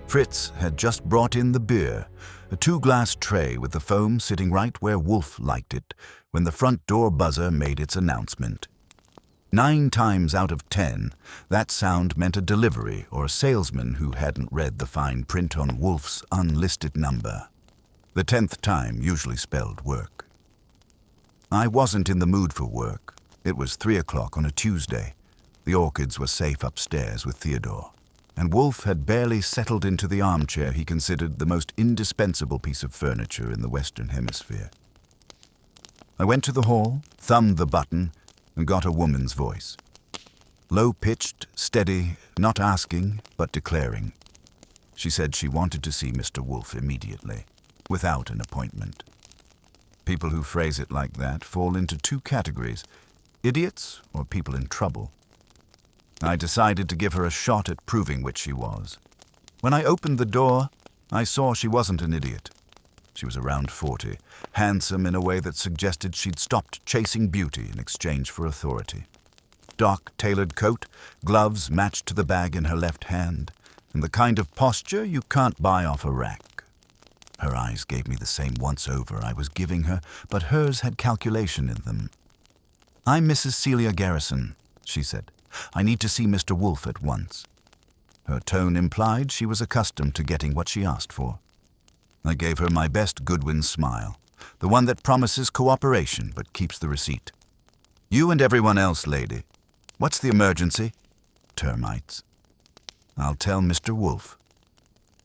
Fritz had just brought in the beer, a 2-glass tray with the foam sitting right where Wolfe liked it, when the front door buzzer made its announcement. 9 times out of 10, that sound meant a delivery or a salesman who hadn't read the fine print on Wolfe's unlisted number. The 10th time usually spelled work. I wasn't in the mood for work. It was 3 o'clock on a Tuesday. The orchids were safe upstairs with Theodore, and Wolfe had barely settled into the armchair he considered the most indispensable piece of furniture in the Western Hemisphere. I went to the hall, thumbed the button, and got a woman's voice. Low-pitched, steady, not asking, but declaring. She said she wanted to see Mr. Wolfe immediately, without an appointment. People who phrase it like that fall into 2 categories: idiots or people in trouble. I decided to give her a shot at proving which she was. When I opened the door, I saw she wasn't an idiot. She was around 40, handsome in a way that suggested she'd stopped chasing beauty in exchange for authority. Dark tailored coat, gloves matched to the bag in her left hand, and the kind of posture you can't buy off a rack. Her eyes gave me the same once-over I was giving her, but hers had calculation in them. "I'm Mrs. Celia Garrison," she said. "I need to see Mr. Wolfe at once." Her tone implied she was accustomed to getting what she asked for. I gave her my best Goodwin smile, the one that promises cooperation but keeps the receipt. "You and everyone else, lady. What's the emergency?" "Termites." "I'll tell Mr. Wolfe."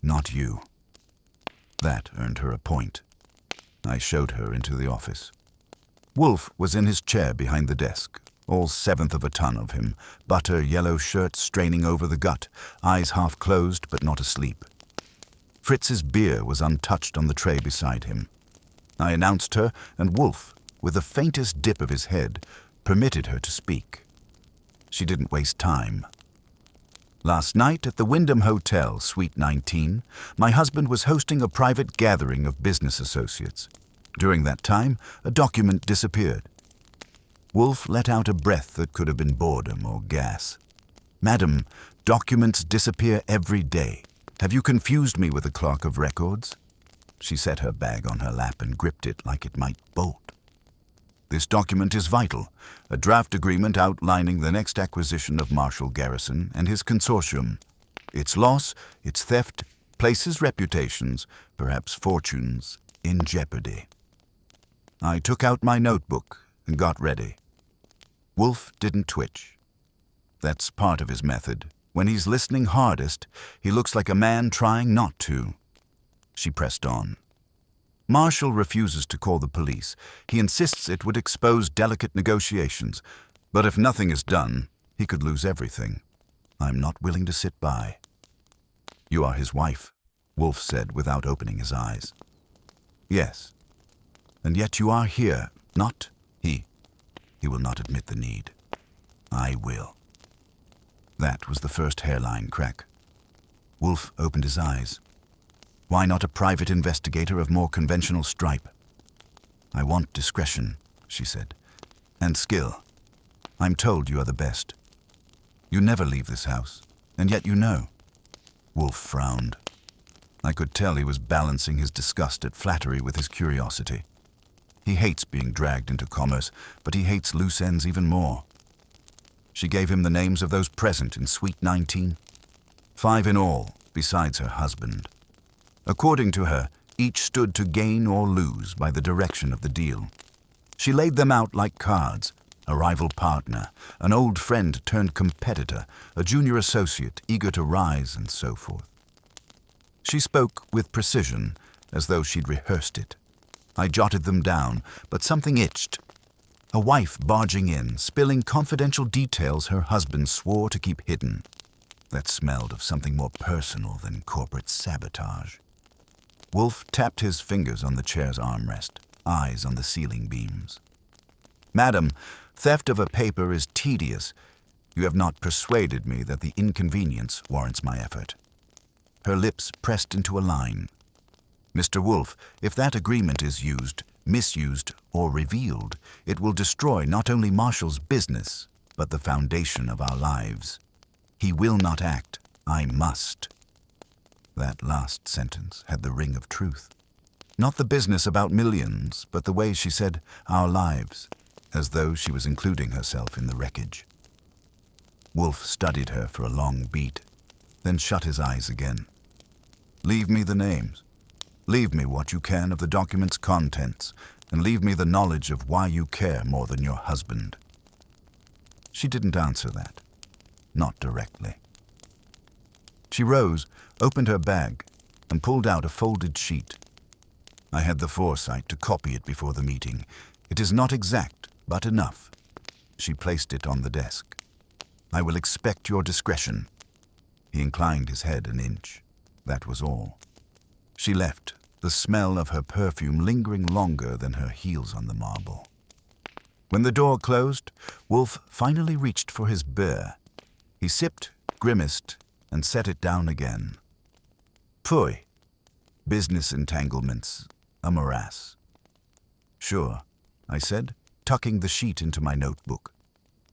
"Not you." That earned her a point. I showed her into the office. Wolfe was in his chair behind the desk, all 1/7 of a ton of him, butter yellow shirt straining over the gut, eyes half closed but not asleep. Fritz's beer was untouched on the tray beside him. I announced her, and Wolfe, with the faintest dip of his head, permitted her to speak. She didn't waste time. "Last night at the Wyndham Hotel, Suite 19, my husband was hosting a private gathering of business associates. During that time, a document disappeared." Wolfe let out a breath that could have been boredom or gas. "Madam, documents disappear every day. Have you confused me with a clerk of records?" She set her bag on her lap and gripped it like it might bolt. "This document is vital, a draft agreement outlining the next acquisition of Marshal Garrison and his consortium. Its loss, its theft, places reputations, perhaps fortunes, in jeopardy." I took out my notebook and got ready. Wolfe didn't twitch. That's part of his method. When he's listening hardest, he looks like a man trying not to. She pressed on. "Marshall refuses to call the police. He insists it would expose delicate negotiations. But if nothing is done, he could lose everything. I'm not willing to sit by." "You are his wife," Wolfe said without opening his eyes. "Yes. And yet you are here, not he. He will not admit the need. I will." That was the first hairline crack. Wolfe opened his eyes. "Why not a private investigator of more conventional stripe?" "I want discretion," she said, "and skill. I'm told you are the best. You never leave this house, and yet you know." Wolfe frowned. I could tell he was balancing his disgust at flattery with his curiosity. He hates being dragged into commerce, but he hates loose ends even more. She gave him the names of those present in Suite 19. 5 in all, besides her husband. According to her, each stood to gain or lose by the direction of the deal. She laid them out like cards: a rival partner, an old friend turned competitor, a junior associate eager to rise, and so forth. She spoke with precision, as though she'd rehearsed it. I jotted them down, but something itched. A wife barging in, spilling confidential details her husband swore to keep hidden. That smelled of something more personal than corporate sabotage. Wolfe tapped his fingers on the chair's armrest, eyes on the ceiling beams. "Madam, theft of a paper is tedious. You have not persuaded me that the inconvenience warrants my effort." Her lips pressed into a line. "Mr. Wolfe, if that agreement is used, misused, or revealed, it will destroy not only Marshall's business, but the foundation of our lives. He will not act. I must." That last sentence had the ring of truth. Not the business about millions, but the way she said our lives, as though she was including herself in the wreckage. Wolfe studied her for a long beat, then shut his eyes again. Leave me the names. Leave me what you can of the document's contents, and leave me the knowledge of why you care more than your husband. She didn't answer that. Not directly. She rose, opened her bag, and pulled out a folded sheet. I had the foresight to copy it before the meeting. It is not exact, but enough. She placed it on the desk. I will expect your discretion. He inclined his head an inch. That was all. She left, the smell of her perfume lingering longer than her heels on the marble. When the door closed, Wolfe finally reached for his beer. He sipped, grimaced, and set it down again. Pfui. Business entanglements, a morass. Sure, I said, tucking the sheet into my notebook.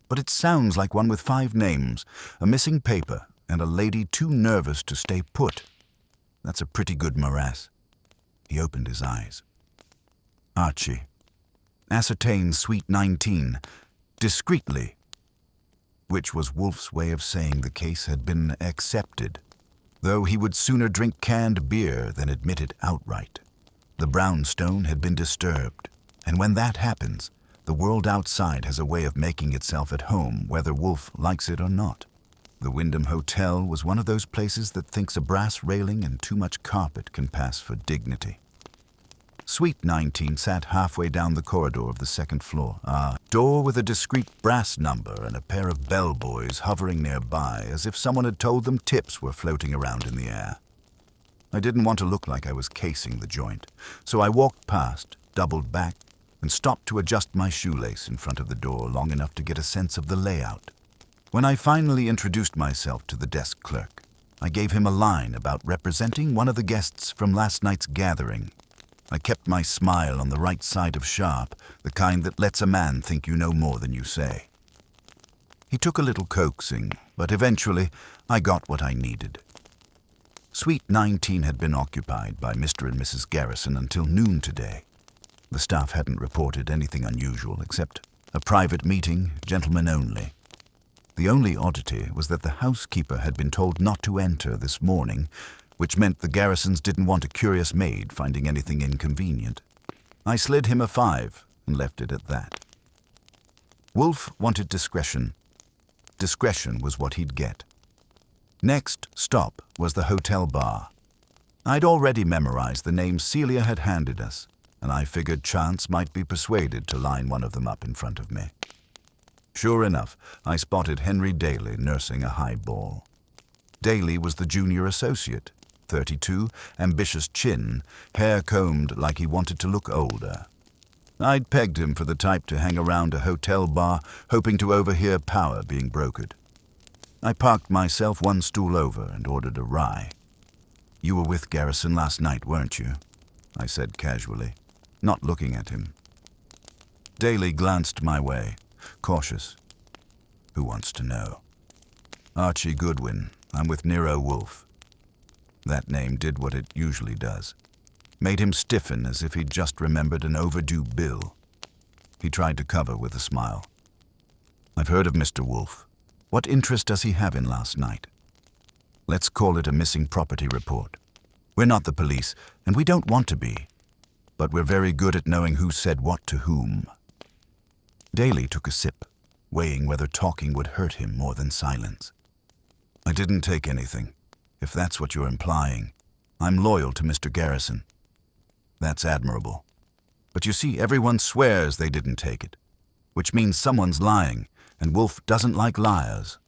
But it sounds like one with 5 names, a missing paper, and a lady too nervous to stay put. That's a pretty good morass. He opened his eyes. Archie. Ascertain suite 19. Discreetly. Which was Wolfe's way of saying the case had been accepted, though he would sooner drink canned beer than admit it outright. The brownstone had been disturbed, and when that happens, the world outside has a way of making itself at home whether Wolfe likes it or not. The Wyndham Hotel was one of those places that thinks a brass railing and too much carpet can pass for dignity. Suite 19 sat halfway down the corridor of the second floor, a door with a discreet brass number and a pair of bellboys hovering nearby as if someone had told them tips were floating around in the air. I didn't want to look like I was casing the joint, so I walked past, doubled back, and stopped to adjust my shoelace in front of the door long enough to get a sense of the layout. When I finally introduced myself to the desk clerk, I gave him a line about representing one of the guests from last night's gathering. I kept my smile on the right side of sharp, the kind that lets a man think you know more than you say. He took a little coaxing, but eventually I got what I needed. Suite 19 had been occupied by Mr. and Mrs. Garrison until noon today. The staff hadn't reported anything unusual except a private meeting, gentlemen only. The only oddity was that the housekeeper had been told not to enter this morning, which meant the Garrisons didn't want a curious maid finding anything inconvenient. I slid him a 5 and left it at that. Wolfe wanted discretion. Discretion was what he'd get. Next stop was the hotel bar. I'd already memorized the names Celia had handed us, and I figured chance might be persuaded to line one of them up in front of me. Sure enough, I spotted Henry Daly nursing a highball. Daly was the junior associate, 32, ambitious chin, hair combed like he wanted to look older. I'd pegged him for the type to hang around a hotel bar, hoping to overhear power being brokered. I parked myself one stool over and ordered a rye. You were with Garrison last night, weren't you? I said casually, not looking at him. Daly glanced my way, cautious. Who wants to know? Archie Goodwin. I'm with Nero Wolfe. That name did what it usually does. Made him stiffen as if he'd just remembered an overdue bill. He tried to cover with a smile. I've heard of Mr. Wolfe. What interest does he have in last night? Let's call it a missing property report. We're not the police, and we don't want to be. But we're very good at knowing who said what to whom. Daly took a sip, weighing whether talking would hurt him more than silence. I didn't take anything, if that's what you're implying. I'm loyal to Mr. Garrison. That's admirable. But you see, everyone swears they didn't take it, which means someone's lying, and Wolfe doesn't like liars.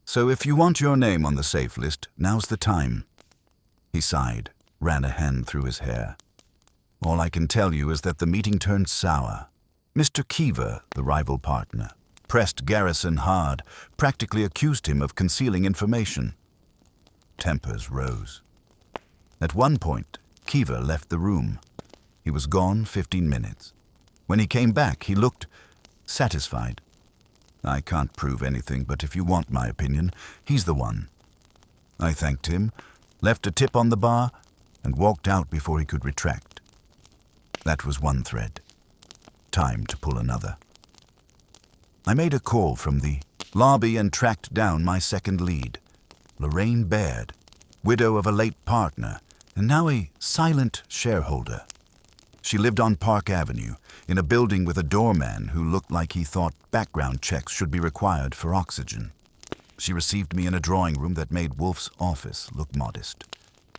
So if you want your name on the safe list, now's the time. He sighed, ran a hand through his hair. All I can tell you is that the meeting turned sour. Mr. Keever, the rival partner, pressed Garrison hard, practically accused him of concealing information. Tempers rose. At one point, Keever left the room. He was gone 15 minutes. When he came back, he looked satisfied. I can't prove anything, but if you want my opinion, he's the one. I thanked him, left a tip on the bar, and walked out before he could retract. That was one thread. Time to pull another. I made a call from the lobby and tracked down my second lead, Lorraine Baird, widow of a late partner and now a silent shareholder. She lived on Park Avenue, in a building with a doorman who looked like he thought background checks should be required for oxygen. She received me in a drawing room that made Wolfe's office look modest.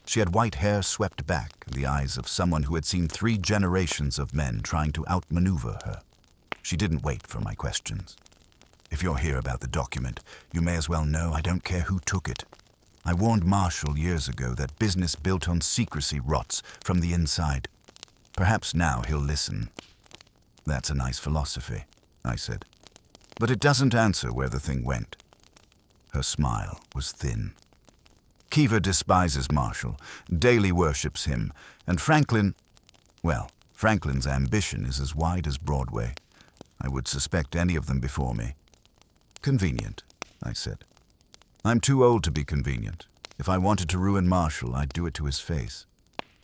She had white hair swept back, and the eyes of someone who had seen 3 generations of men trying to outmaneuver her. She didn't wait for my questions. If you're here about the document, you may as well know I don't care who took it. I warned Marshall years ago that business built on secrecy rots from the inside. Perhaps now he'll listen. That's a nice philosophy, I said. But it doesn't answer where the thing went. Her smile was thin. Kiva despises Marshall, daily worships him, and Franklin's ambition is as wide as Broadway. I would suspect any of them before me. Convenient, I said. I'm too old to be convenient. If I wanted to ruin Marshall, I'd do it to his face.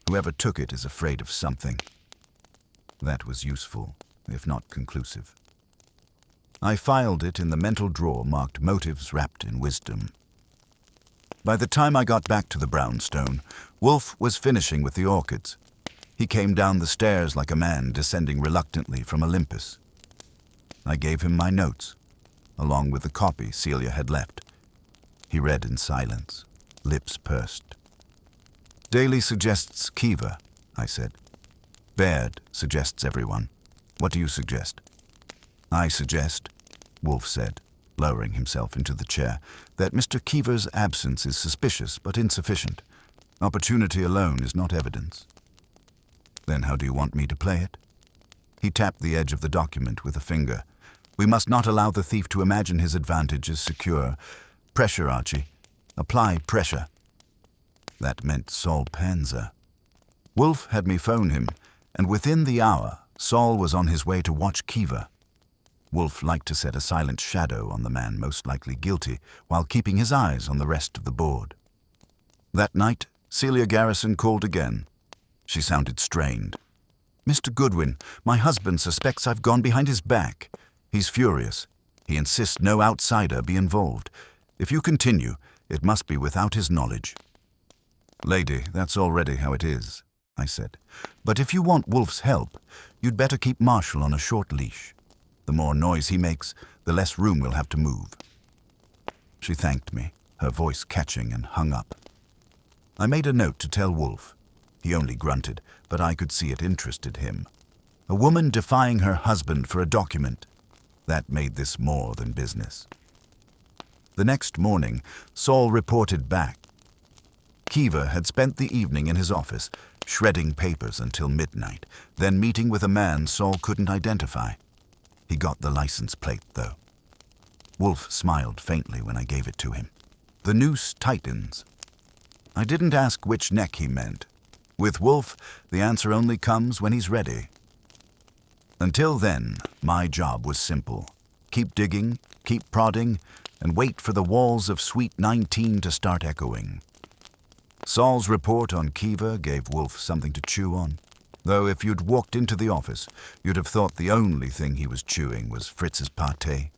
Whoever took it is afraid of something. That was useful, if not conclusive. I filed it in the mental drawer marked Motives Wrapped in Wisdom. By the time I got back to the brownstone, Wolfe was finishing with the orchids. He came down the stairs like a man descending reluctantly from Olympus. I gave him my notes, along with the copy Celia had left. He read in silence, lips pursed. Daly suggests Kiva, I said. Baird suggests everyone. What do you suggest? I suggest, Wolfe said, lowering himself into the chair, that Mr. Kiva's absence is suspicious but insufficient. Opportunity alone is not evidence. Then how do you want me to play it? He tapped the edge of the document with a finger. We must not allow the thief to imagine his advantage is secure. Pressure, Archie. Apply pressure. That meant Saul Panzer. Wolfe had me phone him, and within the hour, Saul was on his way to watch Kiva. Wolfe liked to set a silent shadow on the man most likely guilty, while keeping his eyes on the rest of the board. That night, Celia Garrison called again. She sounded strained. Mr. Goodwin, my husband suspects I've gone behind his back. He's furious. He insists no outsider be involved. If you continue, it must be without his knowledge. Lady, that's already how it is, I said. But if you want Wolfe's help, you'd better keep Marshall on a short leash. The more noise he makes, the less room we'll have to move. She thanked me, her voice catching, and hung up. I made a note to tell Wolfe. He only grunted, but I could see it interested him. A woman defying her husband for a document. That made this more than business. The next morning, Saul reported back. Kiva had spent the evening in his office, shredding papers until midnight, then meeting with a man Saul couldn't identify. He got the license plate, though. Wolfe smiled faintly when I gave it to him. The noose tightens. I didn't ask which neck he meant. With Wolfe, the answer only comes when he's ready. Until then, my job was simple. Keep digging, keep prodding, and wait for the walls of Suite 19 to start echoing. Saul's report on Kiva gave Wolfe something to chew on. Though if you'd walked into the office, you'd have thought the only thing he was chewing was Fritz's pâté.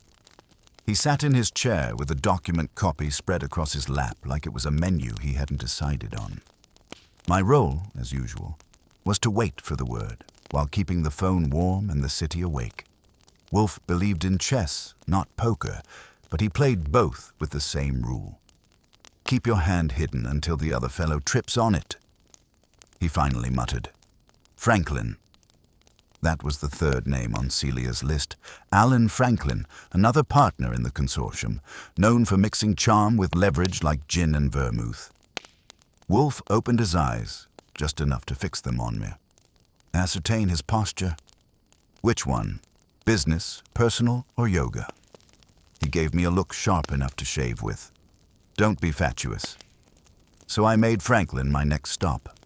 He sat in his chair with a document copy spread across his lap like it was a menu he hadn't decided on. My role, as usual, was to wait for the word, while keeping the phone warm and the city awake. Wolfe believed in chess, not poker, but he played both with the same rule. Keep your hand hidden until the other fellow trips on it. He finally muttered, Franklin. That was the third name on Celia's list. Alan Franklin, another partner in the consortium, known for mixing charm with leverage like gin and vermouth. Wolfe opened his eyes, just enough to fix them on me. Ascertain his posture. Which one? Business, personal, or yoga? He gave me a look sharp enough to shave with. Don't be fatuous. So I made Franklin my next stop.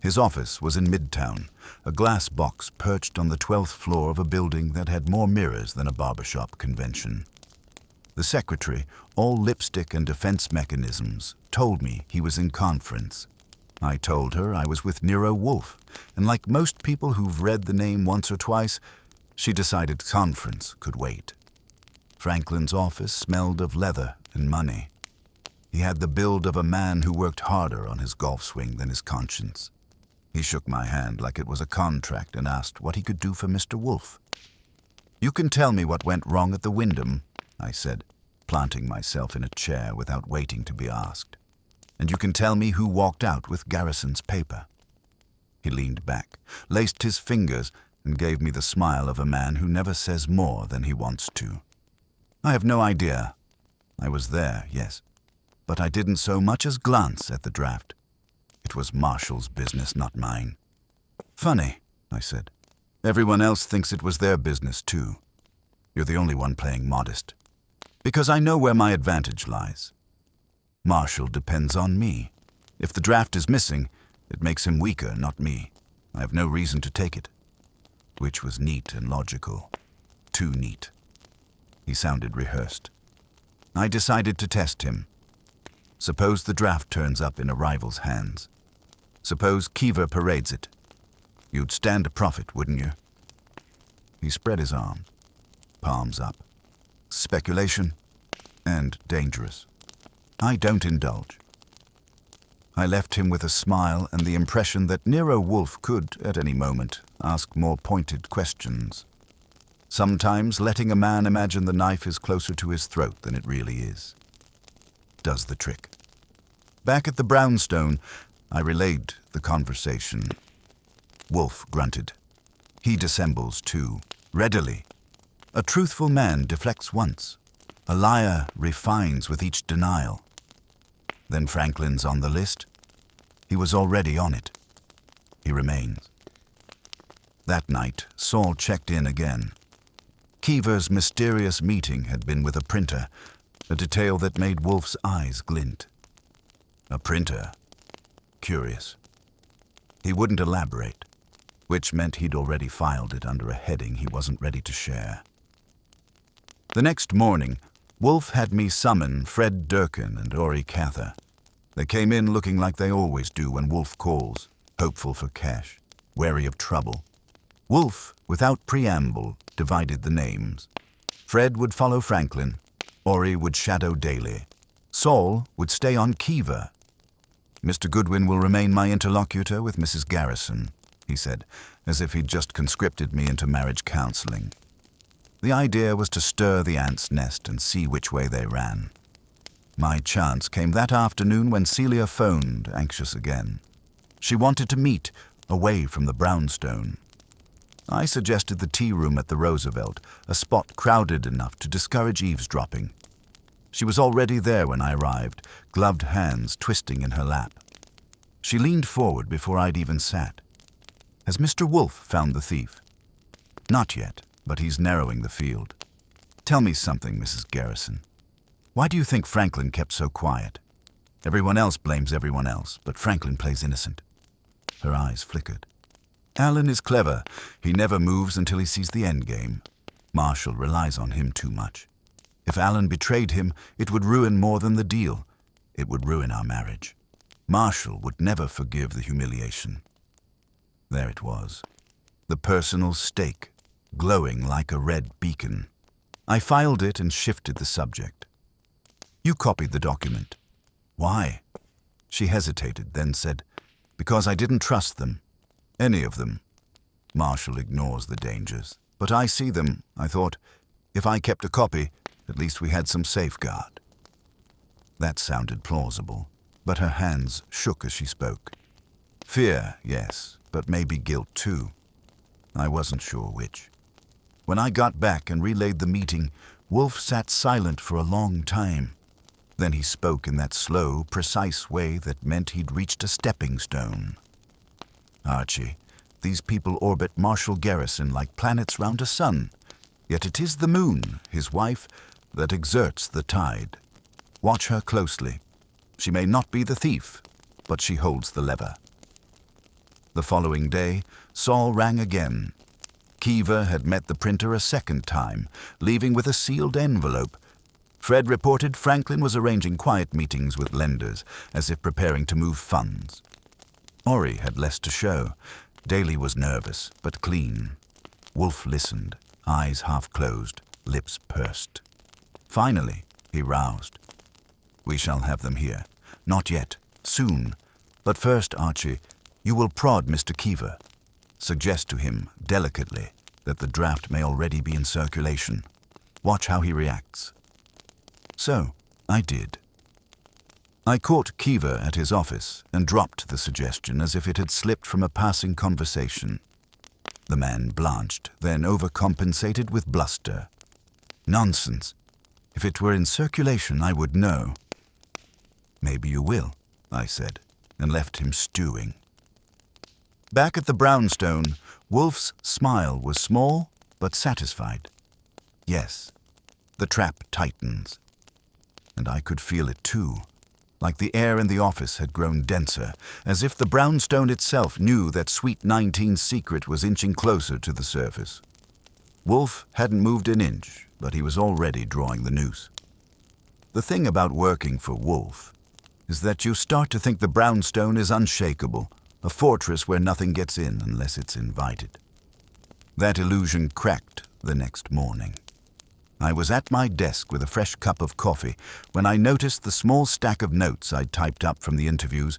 His office was in Midtown, a glass box perched on the 12th floor of a building that had more mirrors than a barbershop convention. The secretary, all lipstick and defense mechanisms, told me he was in conference. I told her I was with Nero Wolfe, and like most people who've read the name once or twice, she decided conference could wait. Franklin's office smelled of leather and money. He had the build of a man who worked harder on his golf swing than his conscience. He shook my hand like it was a contract and asked what he could do for Mr. Wolfe. "You can tell me what went wrong at the Wyndham," I said, planting myself in a chair without waiting to be asked. "And you can tell me who walked out with Garrison's paper." He leaned back, laced his fingers, and gave me the smile of a man who never says more than he wants to. "I have no idea. I was there, yes, but I didn't so much as glance at the draft. It was Marshall's business, not mine." "Funny," I said. "Everyone else thinks it was their business, too. You're the only one playing modest. Because I know where my advantage lies. Marshall depends on me. If the draft is missing, it makes him weaker, not me. I have no reason to take it." Which was neat and logical. Too neat. He sounded rehearsed. I decided to test him. Suppose the draft turns up in a rival's hands. Suppose Keever parades it. You'd stand to profit, wouldn't you? He spread his arms, palms up. Speculation and dangerous. I don't indulge. I left him with a smile and the impression that Nero Wolfe could, at any moment, ask more pointed questions. Sometimes letting a man imagine the knife is closer to his throat than it really is. Does the trick. Back at the brownstone, I relayed the conversation. Wolfe grunted. He dissembles too, readily. A truthful man deflects once. A liar refines with each denial. Then Franklin's on the list. He was already on it. He remains. That night, Saul checked in again. Keever's mysterious meeting had been with a printer, a detail that made Wolfe's eyes glint. A printer. Curious. He wouldn't elaborate, which meant he'd already filed it under a heading he wasn't ready to share. The next morning, Wolfe had me summon Fred Durkin and Ori Cather. They came in looking like they always do when Wolfe calls, hopeful for cash, wary of trouble. Wolfe, without preamble, divided the names. Fred would follow Franklin. Ori would shadow Daly. Saul would stay on Keever. "Mr. Goodwin will remain my interlocutor with Mrs. Garrison," he said, as if he'd just conscripted me into marriage counseling. The idea was to stir the ants' nest and see which way they ran. My chance came that afternoon when Celia phoned, anxious again. She wanted to meet, away from the brownstone. I suggested the tea room at the Roosevelt, a spot crowded enough to discourage eavesdropping. She was already there when I arrived, gloved hands twisting in her lap. She leaned forward before I'd even sat. "Has Mr. Wolfe found the thief?" "Not yet, but he's narrowing the field." "Tell me something, Mrs. Garrison. Why do you think Franklin kept so quiet? Everyone else blames everyone else, but Franklin plays innocent." Her eyes flickered. "Alan is clever. He never moves until he sees the end game. Marshall relies on him too much. If Alan betrayed him, it would ruin more than the deal. It would ruin our marriage. Marshall would never forgive the humiliation." There it was. The personal stake, glowing like a red beacon. I filed it and shifted the subject. "You copied the document." "Why?" She hesitated, then said, "Because I didn't trust them. Any of them. Marshall ignores the dangers. But I see them, I thought. If I kept a copy, at least we had some safeguard." That sounded plausible, but her hands shook as she spoke. Fear, yes, but maybe guilt too. I wasn't sure which. When I got back and relayed the meeting, Wolfe sat silent for a long time. Then he spoke in that slow, precise way that meant he'd reached a stepping stone. "Archie, these people orbit Marshall Garrison like planets round a sun. Yet it is the moon, his wife, that exerts the tide. Watch her closely. She may not be the thief, but she holds the lever." The following day, Saul rang again. Keever had met the printer a second time, leaving with a sealed envelope. Fred reported Franklin was arranging quiet meetings with lenders, as if preparing to move funds. Ori had less to show. Daly was nervous, but clean. Wolfe listened, eyes half closed, lips pursed. Finally, he roused. "We shall have them here. Not yet. Soon. But first, Archie, you will prod Mr. Keever. Suggest to him, delicately, that the draft may already be in circulation. Watch how he reacts." So, I did. I caught Keever at his office and dropped the suggestion as if it had slipped from a passing conversation. The man blanched, then overcompensated with bluster. "Nonsense. If it were in circulation, I would know." "Maybe you will," I said, and left him stewing. Back at the brownstone, Wolfe's smile was small but satisfied. Yes, the trap tightens. And I could feel it too, like the air in the office had grown denser, as if the brownstone itself knew that Suite 19's secret was inching closer to the surface. Wolfe hadn't moved an inch, but he was already drawing the noose. The thing about working for Wolfe is that you start to think the brownstone is unshakable, a fortress where nothing gets in unless it's invited. That illusion cracked the next morning. I was at my desk with a fresh cup of coffee when I noticed the small stack of notes I'd typed up from the interviews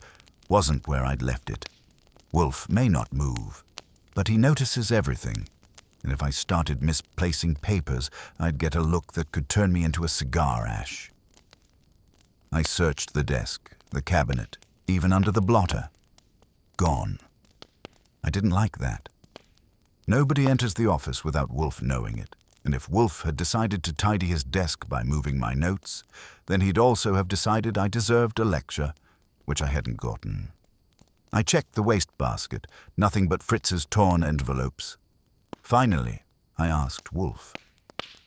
wasn't where I'd left it. Wolfe may not move, but he notices everything, and if I started misplacing papers, I'd get a look that could turn me into a cigar ash. I searched the desk, the cabinet, even under the blotter. Gone. I didn't like that. Nobody enters the office without Wolfe knowing it, and if Wolfe had decided to tidy his desk by moving my notes, then he'd also have decided I deserved a lecture, which I hadn't gotten. I checked the wastebasket, nothing but Fritz's torn envelopes. Finally, I asked Wolfe.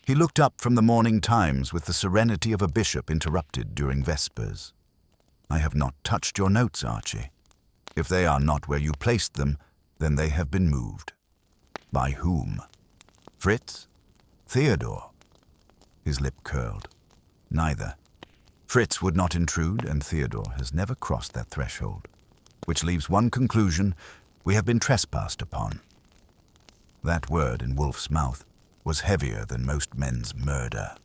He looked up from the Morning Times with the serenity of a bishop interrupted during Vespers. "I have not touched your notes, Archie. If they are not where you placed them, then they have been moved." "By whom? Fritz? Theodore?" His lip curled. "Neither. Fritz would not intrude, and Theodore has never crossed that threshold. Which leaves one conclusion: we have been trespassed upon." That word in Wolfe's mouth was heavier than most men's murder.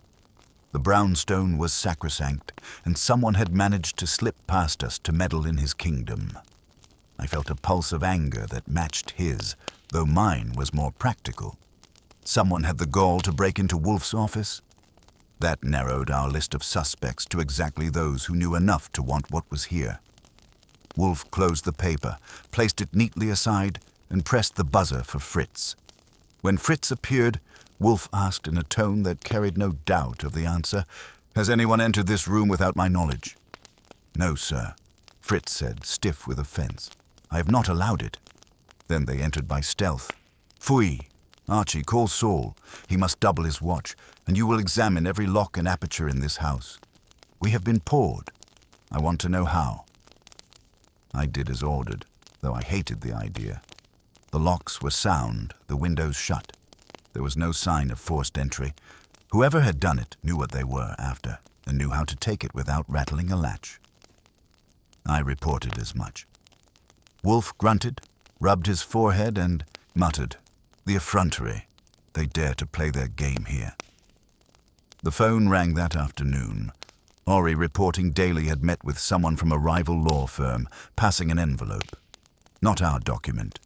The brownstone was sacrosanct, and someone had managed to slip past us to meddle in his kingdom. I felt a pulse of anger that matched his, though mine was more practical. Someone had the gall to break into Wolfe's office. That narrowed our list of suspects to exactly those who knew enough to want what was here. Wolfe closed the paper, placed it neatly aside, and pressed the buzzer for Fritz. When Fritz appeared, Wolfe asked in a tone that carried no doubt of the answer, "Has anyone entered this room without my knowledge?" "No, sir," Fritz said, stiff with offense. "I have not allowed it." "Then they entered by stealth." "Fui. Archie, call Saul. He must double his watch, and you will examine every lock and aperture in this house. We have been poured. I want to know how." I did as ordered, though I hated the idea. The locks were sound, the windows shut. There was no sign of forced entry. Whoever had done it knew what they were after, and knew how to take it without rattling a latch. I reported as much. Wolfe grunted, rubbed his forehead, and muttered, "The effrontery. They dare to play their game here." The phone rang that afternoon. Ori reporting Daly had met with someone from a rival law firm, passing an envelope. Not our document.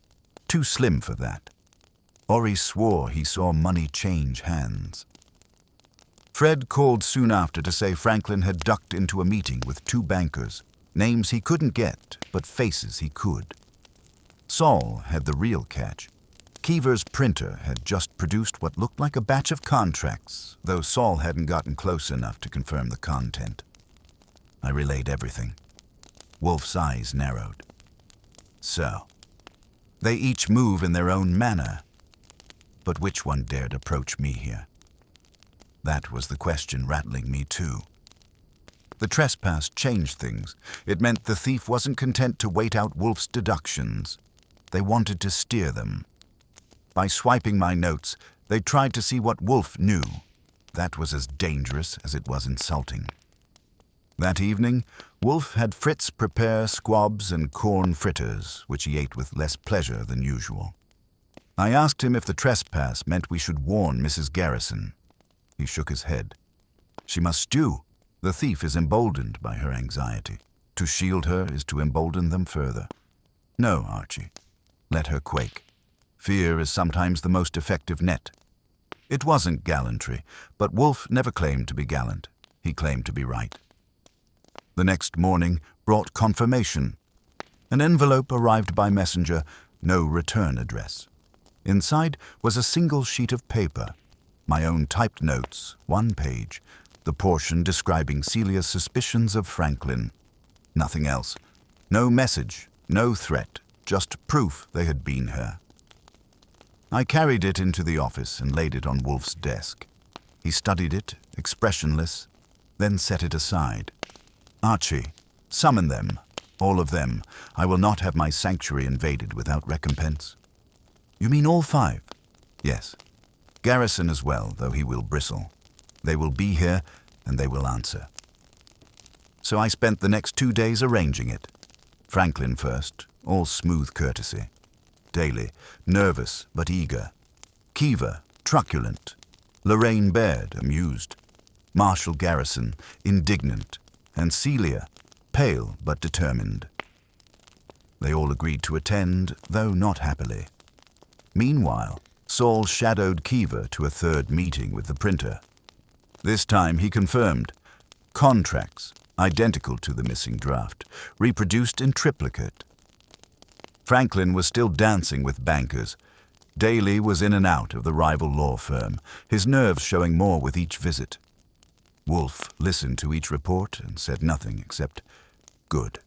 Too slim for that. Ori swore he saw money change hands. Fred called soon after to say Franklin had ducked into a meeting with two bankers, names he couldn't get, but faces he could. Saul had the real catch. Keever's printer had just produced what looked like a batch of contracts, though Saul hadn't gotten close enough to confirm the content. I relayed everything. Wolfe's eyes narrowed. So, they each move in their own manner. But which one dared approach me here? That was the question rattling me too. The trespass changed things. It meant the thief wasn't content to wait out Wolfe's deductions. They wanted to steer them. By swiping my notes, they tried to see what Wolfe knew. That was as dangerous as it was insulting. That evening, Wolfe had Fritz prepare squabs and corn fritters, which he ate with less pleasure than usual. I asked him if the trespass meant we should warn Mrs. Garrison. He shook his head. She must stew. The thief is emboldened by her anxiety. To shield her is to embolden them further. No, Archie. Let her quake. Fear is sometimes the most effective net. It wasn't gallantry, but Wolfe never claimed to be gallant. He claimed to be right. The next morning brought confirmation. An envelope arrived by messenger, no return address. Inside was a single sheet of paper. My own typed notes, 1 page, the portion describing Celia's suspicions of Franklin. Nothing else. No message, no threat, just proof they had been here. I carried it into the office and laid it on Wolfe's desk. He studied it, expressionless, then set it aside. Archie, summon them, all of them. I will not have my sanctuary invaded without recompense. You mean all 5? Yes. Garrison as well, though he will bristle. They will be here, and they will answer. So I spent the next 2 days arranging it. Franklin first, all smooth courtesy. Daly, nervous but eager. Kiva, truculent. Lorraine Baird, amused. Marshal Garrison, indignant. And Celia, pale but determined. They all agreed to attend, though not happily. Meanwhile, Saul shadowed Kiva to a 3rd meeting with the printer. This time he confirmed. Contracts, identical to the missing draft, reproduced in triplicate. Franklin was still dancing with bankers. Daly was in and out of the rival law firm, his nerves showing more with each visit. Wolfe listened to each report and said nothing except, good.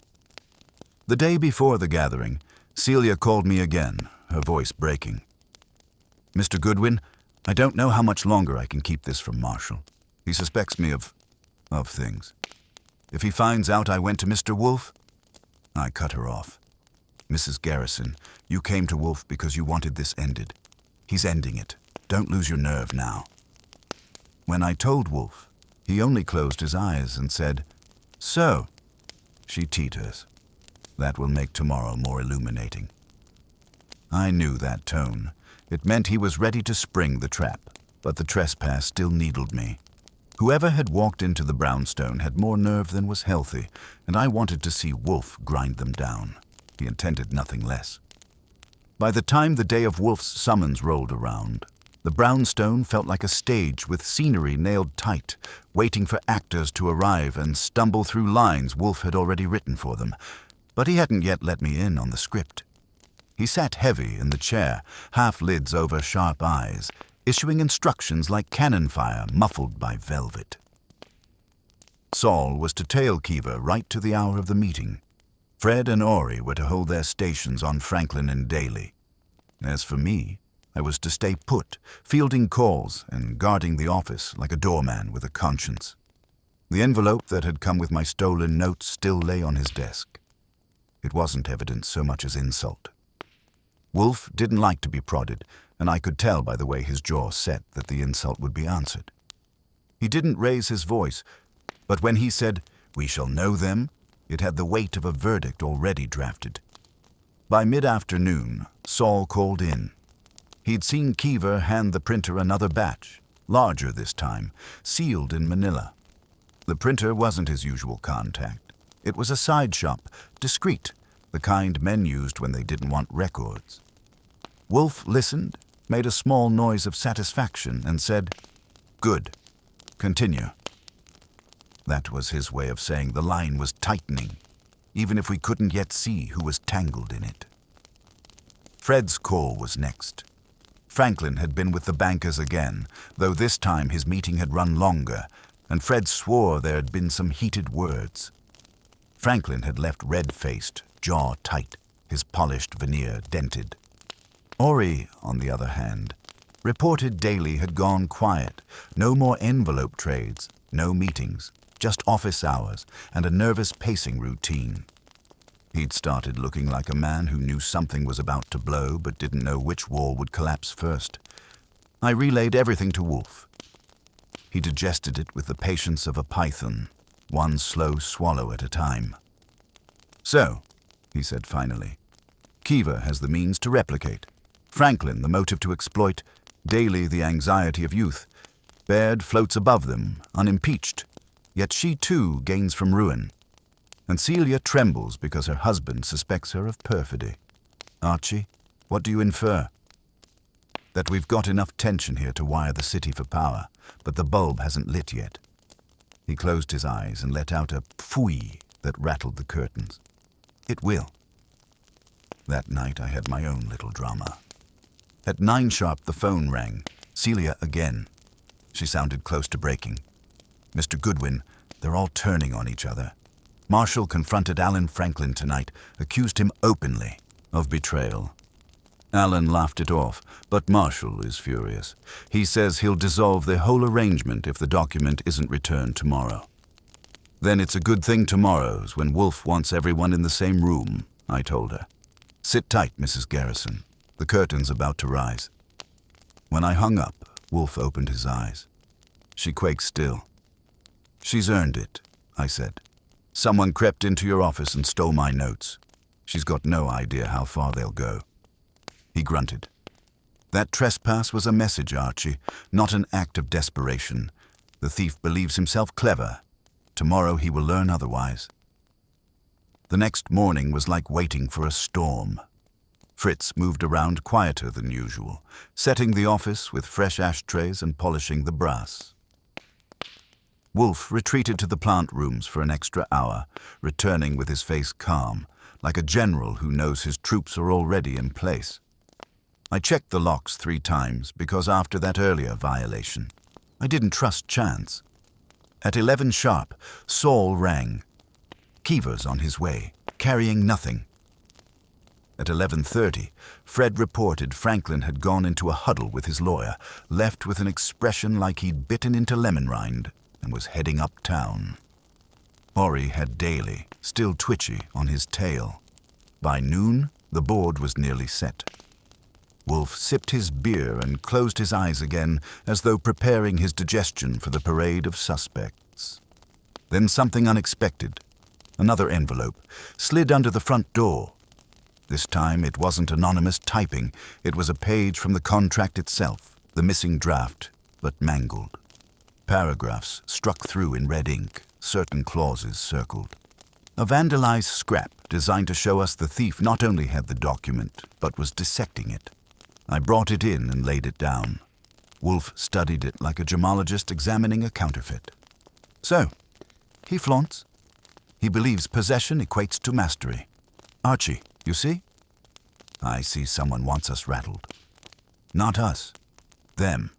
The day before the gathering, Celia called me again, her voice breaking. Mr. Goodwin, I don't know how much longer I can keep this from Marshall. He suspects me of things. If he finds out I went to Mr. Wolfe, I cut her off. Mrs. Garrison, you came to Wolfe because you wanted this ended. He's ending it. Don't lose your nerve now. When I told Wolfe, he only closed his eyes and said, so. She teeters. That will make tomorrow more illuminating. I knew that tone. It meant he was ready to spring the trap, but the trespass still needled me. Whoever had walked into the brownstone had more nerve than was healthy, and I wanted to see Wolfe grind them down. He intended nothing less. By the time the day of Wolfe's summons rolled around, the brownstone felt like a stage with scenery nailed tight, waiting for actors to arrive and stumble through lines Wolfe had already written for them. But he hadn't yet let me in on the script. He sat heavy in the chair, half-lids over sharp eyes, issuing instructions like cannon fire muffled by velvet. Saul was to tail Kiva right to the hour of the meeting. Fred and Ori were to hold their stations on Franklin and Daly. As for me, I was to stay put, fielding calls and guarding the office like a doorman with a conscience. The envelope that had come with my stolen notes still lay on his desk. It wasn't evidence so much as insult. Wolfe didn't like to be prodded, and I could tell by the way his jaw set that the insult would be answered. He didn't raise his voice, but when he said, "We shall know them," it had the weight of a verdict already drafted. By mid-afternoon, Saul called in. He'd seen Kiva hand the printer another batch, larger this time, sealed in Manila. The printer wasn't his usual contact. It was a side shop, discreet, the kind men used when they didn't want records. Wolfe listened, made a small noise of satisfaction, and said, "Good. Continue." That was his way of saying the line was tightening, even if we couldn't yet see who was tangled in it. Fred's call was next. Franklin had been with the bankers again, though this time his meeting had run longer, and Fred swore there had been some heated words. Franklin had left red-faced, jaw tight, his polished veneer dented. Ori, on the other hand, reported Daly had gone quiet, no more envelope trades, no meetings, just office hours and a nervous pacing routine. He'd started looking like a man who knew something was about to blow but didn't know which wall would collapse first. I relayed everything to Wolfe. He digested it with the patience of a python, one slow swallow at a time. "So," he said finally, "Kiva has the means to replicate, Franklin the motive to exploit, Daly the anxiety of youth. Baird floats above them, unimpeached, yet she too gains from ruin. And Celia trembles because her husband suspects her of perfidy. Archie, what do you infer?" "That we've got enough tension here to wire the city for power, but the bulb hasn't lit yet." He closed his eyes and let out a phooey that rattled the curtains. "It will." That night I had my own little drama. At 9 sharp the phone rang. Celia again. She sounded close to breaking. "Mr. Goodwin, they're all turning on each other. Marshall confronted Alan Franklin tonight, accused him openly of betrayal. Alan laughed it off, but Marshall is furious. He says he'll dissolve the whole arrangement if the document isn't returned tomorrow." "Then it's a good thing tomorrow's when Wolfe wants everyone in the same room," I told her. "Sit tight, Mrs. Garrison. The curtain's about to rise." When I hung up, Wolfe opened his eyes. She quaked still. "She's earned it," I said. "Someone crept into your office and stole my notes. She's got no idea how far they'll go." He grunted. "That trespass was a message, Archie, not an act of desperation. The thief believes himself clever. Tomorrow he will learn otherwise." The next morning was like waiting for a storm. Fritz moved around quieter than usual, setting the office with fresh ashtrays and polishing the brass. Wolfe retreated to the plant rooms for an extra hour, returning with his face calm, like a general who knows his troops are already in place. I checked the locks 3 times because after that earlier violation, I didn't trust chance. At 11 sharp, Saul rang. Kiva's on his way, carrying nothing. At 11:30, Fred reported Franklin had gone into a huddle with his lawyer, left with an expression like he'd bitten into lemon rind, and was heading uptown. Ori had Daly, still twitchy, on his tail. By noon, the board was nearly set. Wolfe sipped his beer and closed his eyes again, as though preparing his digestion for the parade of suspects. Then something unexpected. Another envelope slid under the front door. This time it wasn't anonymous typing. It was a page from the contract itself, the missing draft, but mangled. Paragraphs struck through in red ink, certain clauses circled. A vandalized scrap designed to show us the thief not only had the document, but was dissecting it. I brought it in and laid it down. Wolfe studied it like a gemologist examining a counterfeit. So, he flaunts. He believes possession equates to mastery. Archie, you see? I see someone wants us rattled. Not us. Them.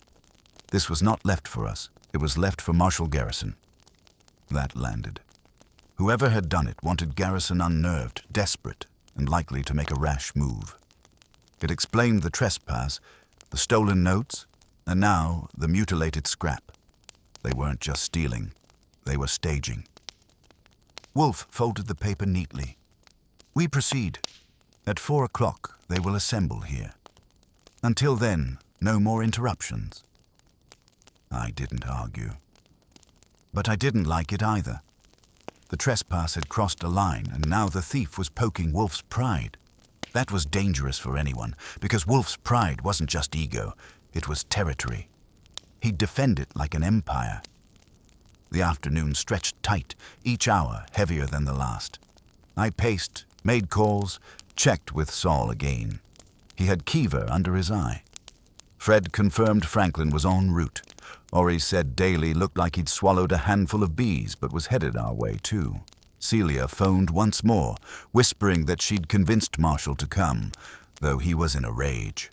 This was not left for us. It was left for Marshal Garrison. That landed. Whoever had done it wanted Garrison unnerved, desperate, and likely to make a rash move. It explained the trespass, the stolen notes, and now the mutilated scrap. They weren't just stealing. They were staging. Wolfe folded the paper neatly. We proceed. At 4 o'clock, they will assemble here. Until then, no more interruptions. I didn't argue. But I didn't like it either. The trespass had crossed a line, and now the thief was poking Wolfe's pride. That was dangerous for anyone, because Wolfe's pride wasn't just ego, it was territory. He'd defend it like an empire. The afternoon stretched tight, each hour heavier than the last. I paced, made calls, checked with Saul again. He had Kiva under his eye. Fred confirmed Franklin was en route. Ori said Daly looked like he'd swallowed a handful of bees, but was headed our way too. Celia phoned once more, whispering that she'd convinced Marshall to come, though he was in a rage.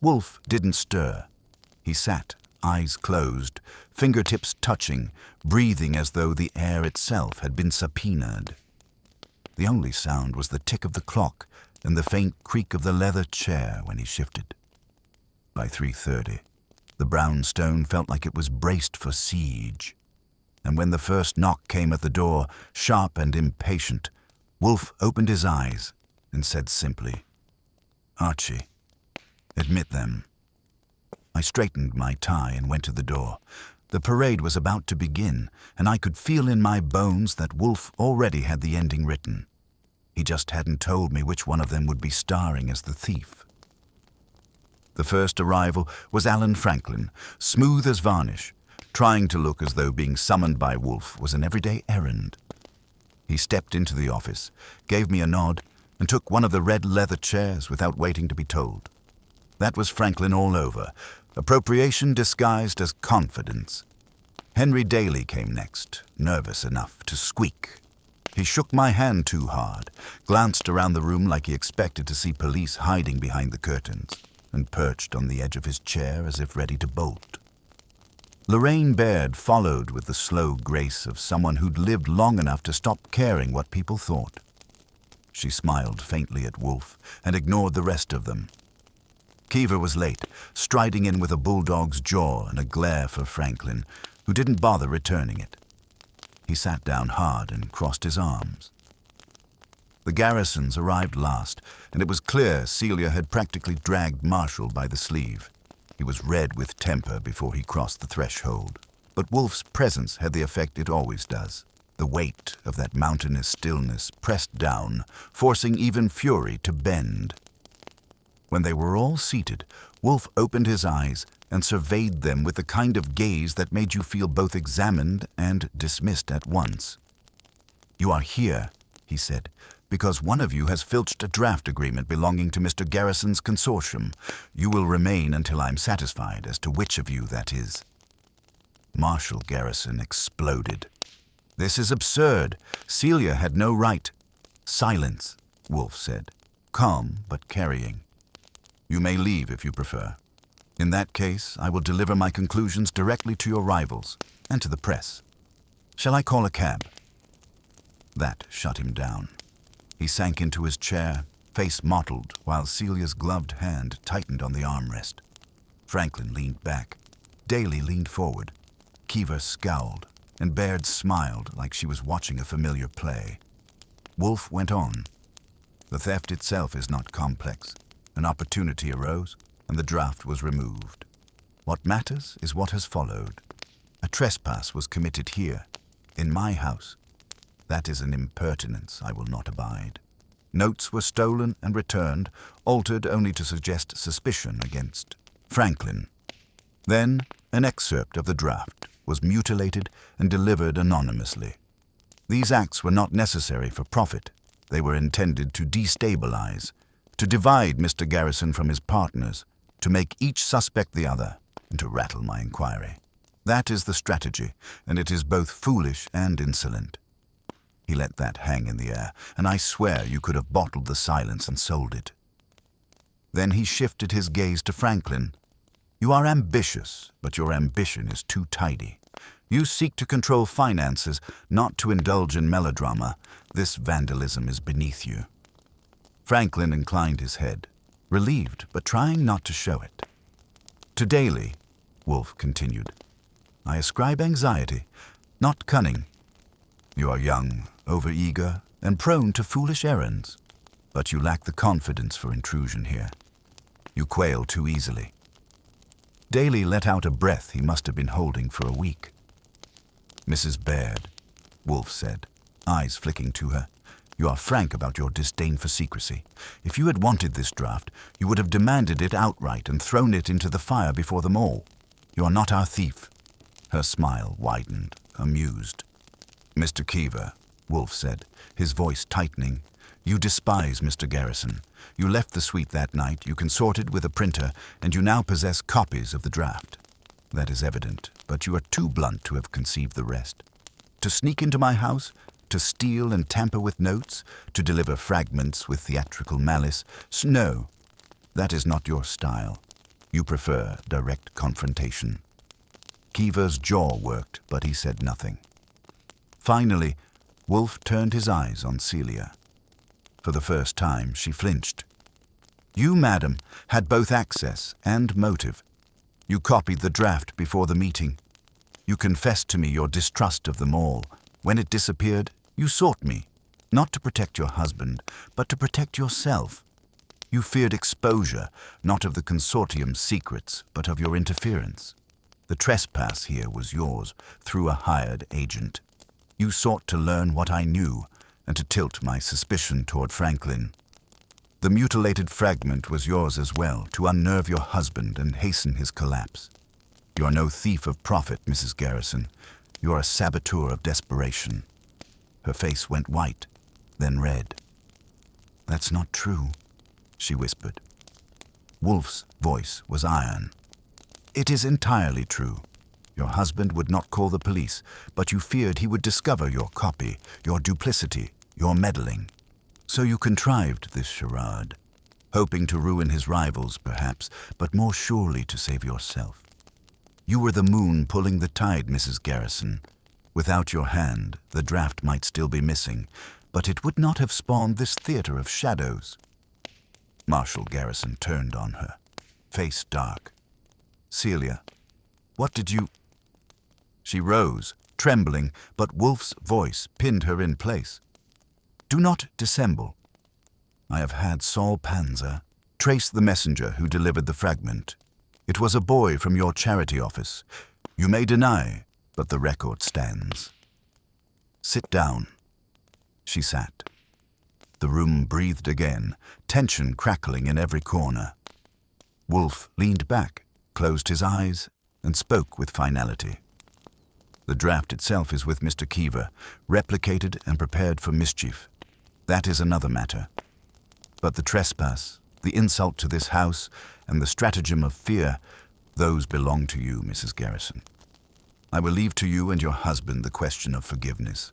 Wolfe didn't stir. He sat, eyes closed, fingertips touching, breathing as though the air itself had been subpoenaed. The only sound was the tick of the clock and the faint creak of the leather chair when he shifted. By 3:30, the brown stone felt like it was braced for siege. And when the first knock came at the door, sharp and impatient, Wolfe opened his eyes and said simply, "Archie, admit them." I straightened my tie and went to the door. The parade was about to begin, and I could feel in my bones that Wolfe already had the ending written. He just hadn't told me which one of them would be starring as the thief. The first arrival was Alan Franklin, smooth as varnish, trying to look as though being summoned by Wolfe was an everyday errand. He stepped into the office, gave me a nod, and took one of the red leather chairs without waiting to be told. That was Franklin all over, appropriation disguised as confidence. Henry Daly came next, nervous enough to squeak. He shook my hand too hard, glanced around the room like he expected to see police hiding behind the curtains, and perched on the edge of his chair as if ready to bolt. Lorraine Baird followed with the slow grace of someone who'd lived long enough to stop caring what people thought. She smiled faintly at Wolfe and ignored the rest of them. Keever was late, striding in with a bulldog's jaw and a glare for Franklin, who didn't bother returning it. He sat down hard and crossed his arms. The Garrisons arrived last, and it was clear Celia had practically dragged Marshall by the sleeve. He was red with temper before he crossed the threshold. But Wolfe's presence had the effect it always does. The weight of that mountainous stillness pressed down, forcing even fury to bend. When they were all seated, Wolfe opened his eyes and surveyed them with the kind of gaze that made you feel both examined and dismissed at once. "You are here," he said, "because one of you has filched a draft agreement belonging to Mr. Garrison's consortium. You will remain until I'm satisfied as to which of you that is." Marshal Garrison exploded. "This is absurd. Celia had no right." "Silence," Wolfe said, calm but carrying. "You may leave if you prefer. In that case, I will deliver my conclusions directly to your rivals and to the press. Shall I call a cab?" That shut him down. He sank into his chair, face mottled, while Celia's gloved hand tightened on the armrest. Franklin leaned back. Daly leaned forward. Keever scowled, and Baird smiled like she was watching a familiar play. Wolfe went on. "The theft itself is not complex. An opportunity arose, and the draft was removed. What matters is what has followed. A trespass was committed here, in my house. That is an impertinence I will not abide. Notes were stolen and returned, altered only to suggest suspicion against Franklin. Then an excerpt of the draft was mutilated and delivered anonymously. These acts were not necessary for profit. They were intended to destabilize, to divide Mr. Garrison from his partners, to make each suspect the other, and to rattle my inquiry. That is the strategy, and it is both foolish and insolent." He let that hang in the air, and I swear you could have bottled the silence and sold it. Then he shifted his gaze to Franklin. "You are ambitious, but your ambition is too tidy. You seek to control finances, not to indulge in melodrama. This vandalism is beneath you." Franklin inclined his head, relieved but trying not to show it. "To Daly," Wolfe continued, "I ascribe anxiety, not cunning. You are young, overeager, and prone to foolish errands, but you lack the confidence for intrusion here. You quail too easily." Daly let out a breath he must have been holding for a week. "Mrs. Baird," Wolfe said, eyes flicking to her, "you are frank about your disdain for secrecy. If you had wanted this draft, you would have demanded it outright and thrown it into the fire before them all. You are not our thief." Her smile widened, amused. "Mr. Keever," Wolfe said, his voice tightening, "you despise Mr. Garrison. You left the suite that night, you consorted with a printer, and you now possess copies of the draft. That is evident, but you are too blunt to have conceived the rest. To sneak into my house, to steal and tamper with notes, to deliver fragments with theatrical malice, no, that is not your style. You prefer direct confrontation." Keever's jaw worked, but he said nothing. Finally, Wolfe turned his eyes on Celia. For the first time, she flinched. "You, madam, had both access and motive. You copied the draft before the meeting. You confessed to me your distrust of them all. When it disappeared, you sought me, not to protect your husband, but to protect yourself. You feared exposure, not of the consortium's secrets, but of your interference. The trespass here was yours, through a hired agent. You sought to learn what I knew, and to tilt my suspicion toward Franklin. The mutilated fragment was yours as well, to unnerve your husband and hasten his collapse. You are no thief of profit, Mrs. Garrison. You are a saboteur of desperation. Her face went white, then red. That's not true, she whispered. Wolfe's voice was iron. It is entirely true. Your husband would not call the police, but you feared he would discover your copy, your duplicity, your meddling. So you contrived this charade, hoping to ruin his rivals, perhaps, but more surely to save yourself. You were the moon pulling the tide, Mrs. Garrison. Without your hand, the draft might still be missing, but it would not have spawned this theater of shadows. Marshal Garrison turned on her, face dark. Celia, what did you... She rose, trembling, but Wolfe's voice pinned her in place. Do not dissemble. I have had Saul Panzer trace the messenger who delivered the fragment. It was a boy from your charity office. You may deny, but the record stands. Sit down. She sat. The room breathed again, tension crackling in every corner. Wolfe leaned back, closed his eyes, and spoke with finality. The draft itself is with Mr. Keever, replicated and prepared for mischief. That is another matter. But the trespass, the insult to this house, and the stratagem of fear, those belong to you, Mrs. Garrison. I will leave to you and your husband the question of forgiveness.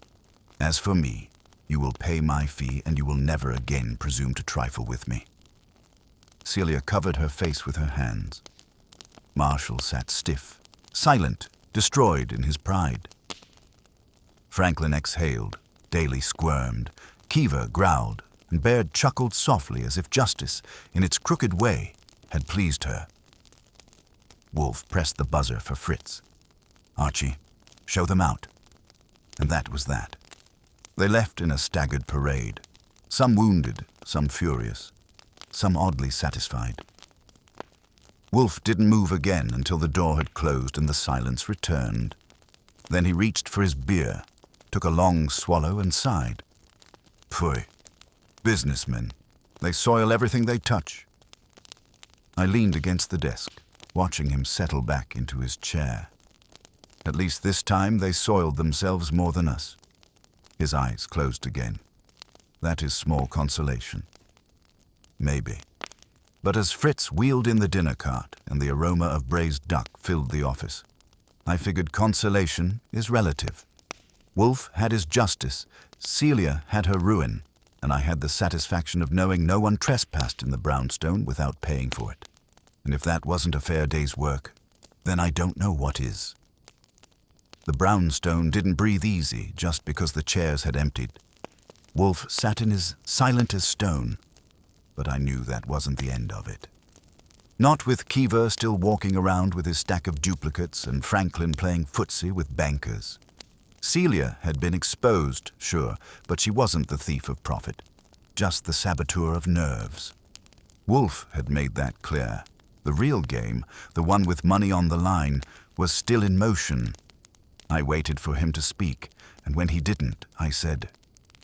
As for me, you will pay my fee, and you will never again presume to trifle with me. Celia covered her face with her hands. Marshall sat stiff, silent, destroyed in his pride. Franklin exhaled, Daly squirmed, Keever growled, and Baird chuckled softly as if justice, in its crooked way, had pleased her. Wolfe pressed the buzzer for Fritz. Archie, show them out. And that was that. They left in a staggered parade, some wounded, some furious, some oddly satisfied. Wolfe didn't move again until the door had closed and the silence returned. Then he reached for his beer, took a long swallow and sighed. Pfui, businessmen. They soil everything they touch. I leaned against the desk, watching him settle back into his chair. At least this time they soiled themselves more than us. His eyes closed again. That is small consolation. Maybe. But as Fritz wheeled in the dinner cart and the aroma of braised duck filled the office, I figured consolation is relative. Wolfe had his justice, Celia had her ruin, and I had the satisfaction of knowing no one trespassed in the brownstone without paying for it. And if that wasn't a fair day's work, then I don't know what is. The brownstone didn't breathe easy just because the chairs had emptied. Wolfe sat in his silent as stone, but I knew that wasn't the end of it. Not with Keever still walking around with his stack of duplicates and Franklin playing footsie with bankers. Celia had been exposed, sure, but she wasn't the thief of profit, just the saboteur of nerves. Wolfe had made that clear. The real game, the one with money on the line, was still in motion. I waited for him to speak, and when he didn't, I said,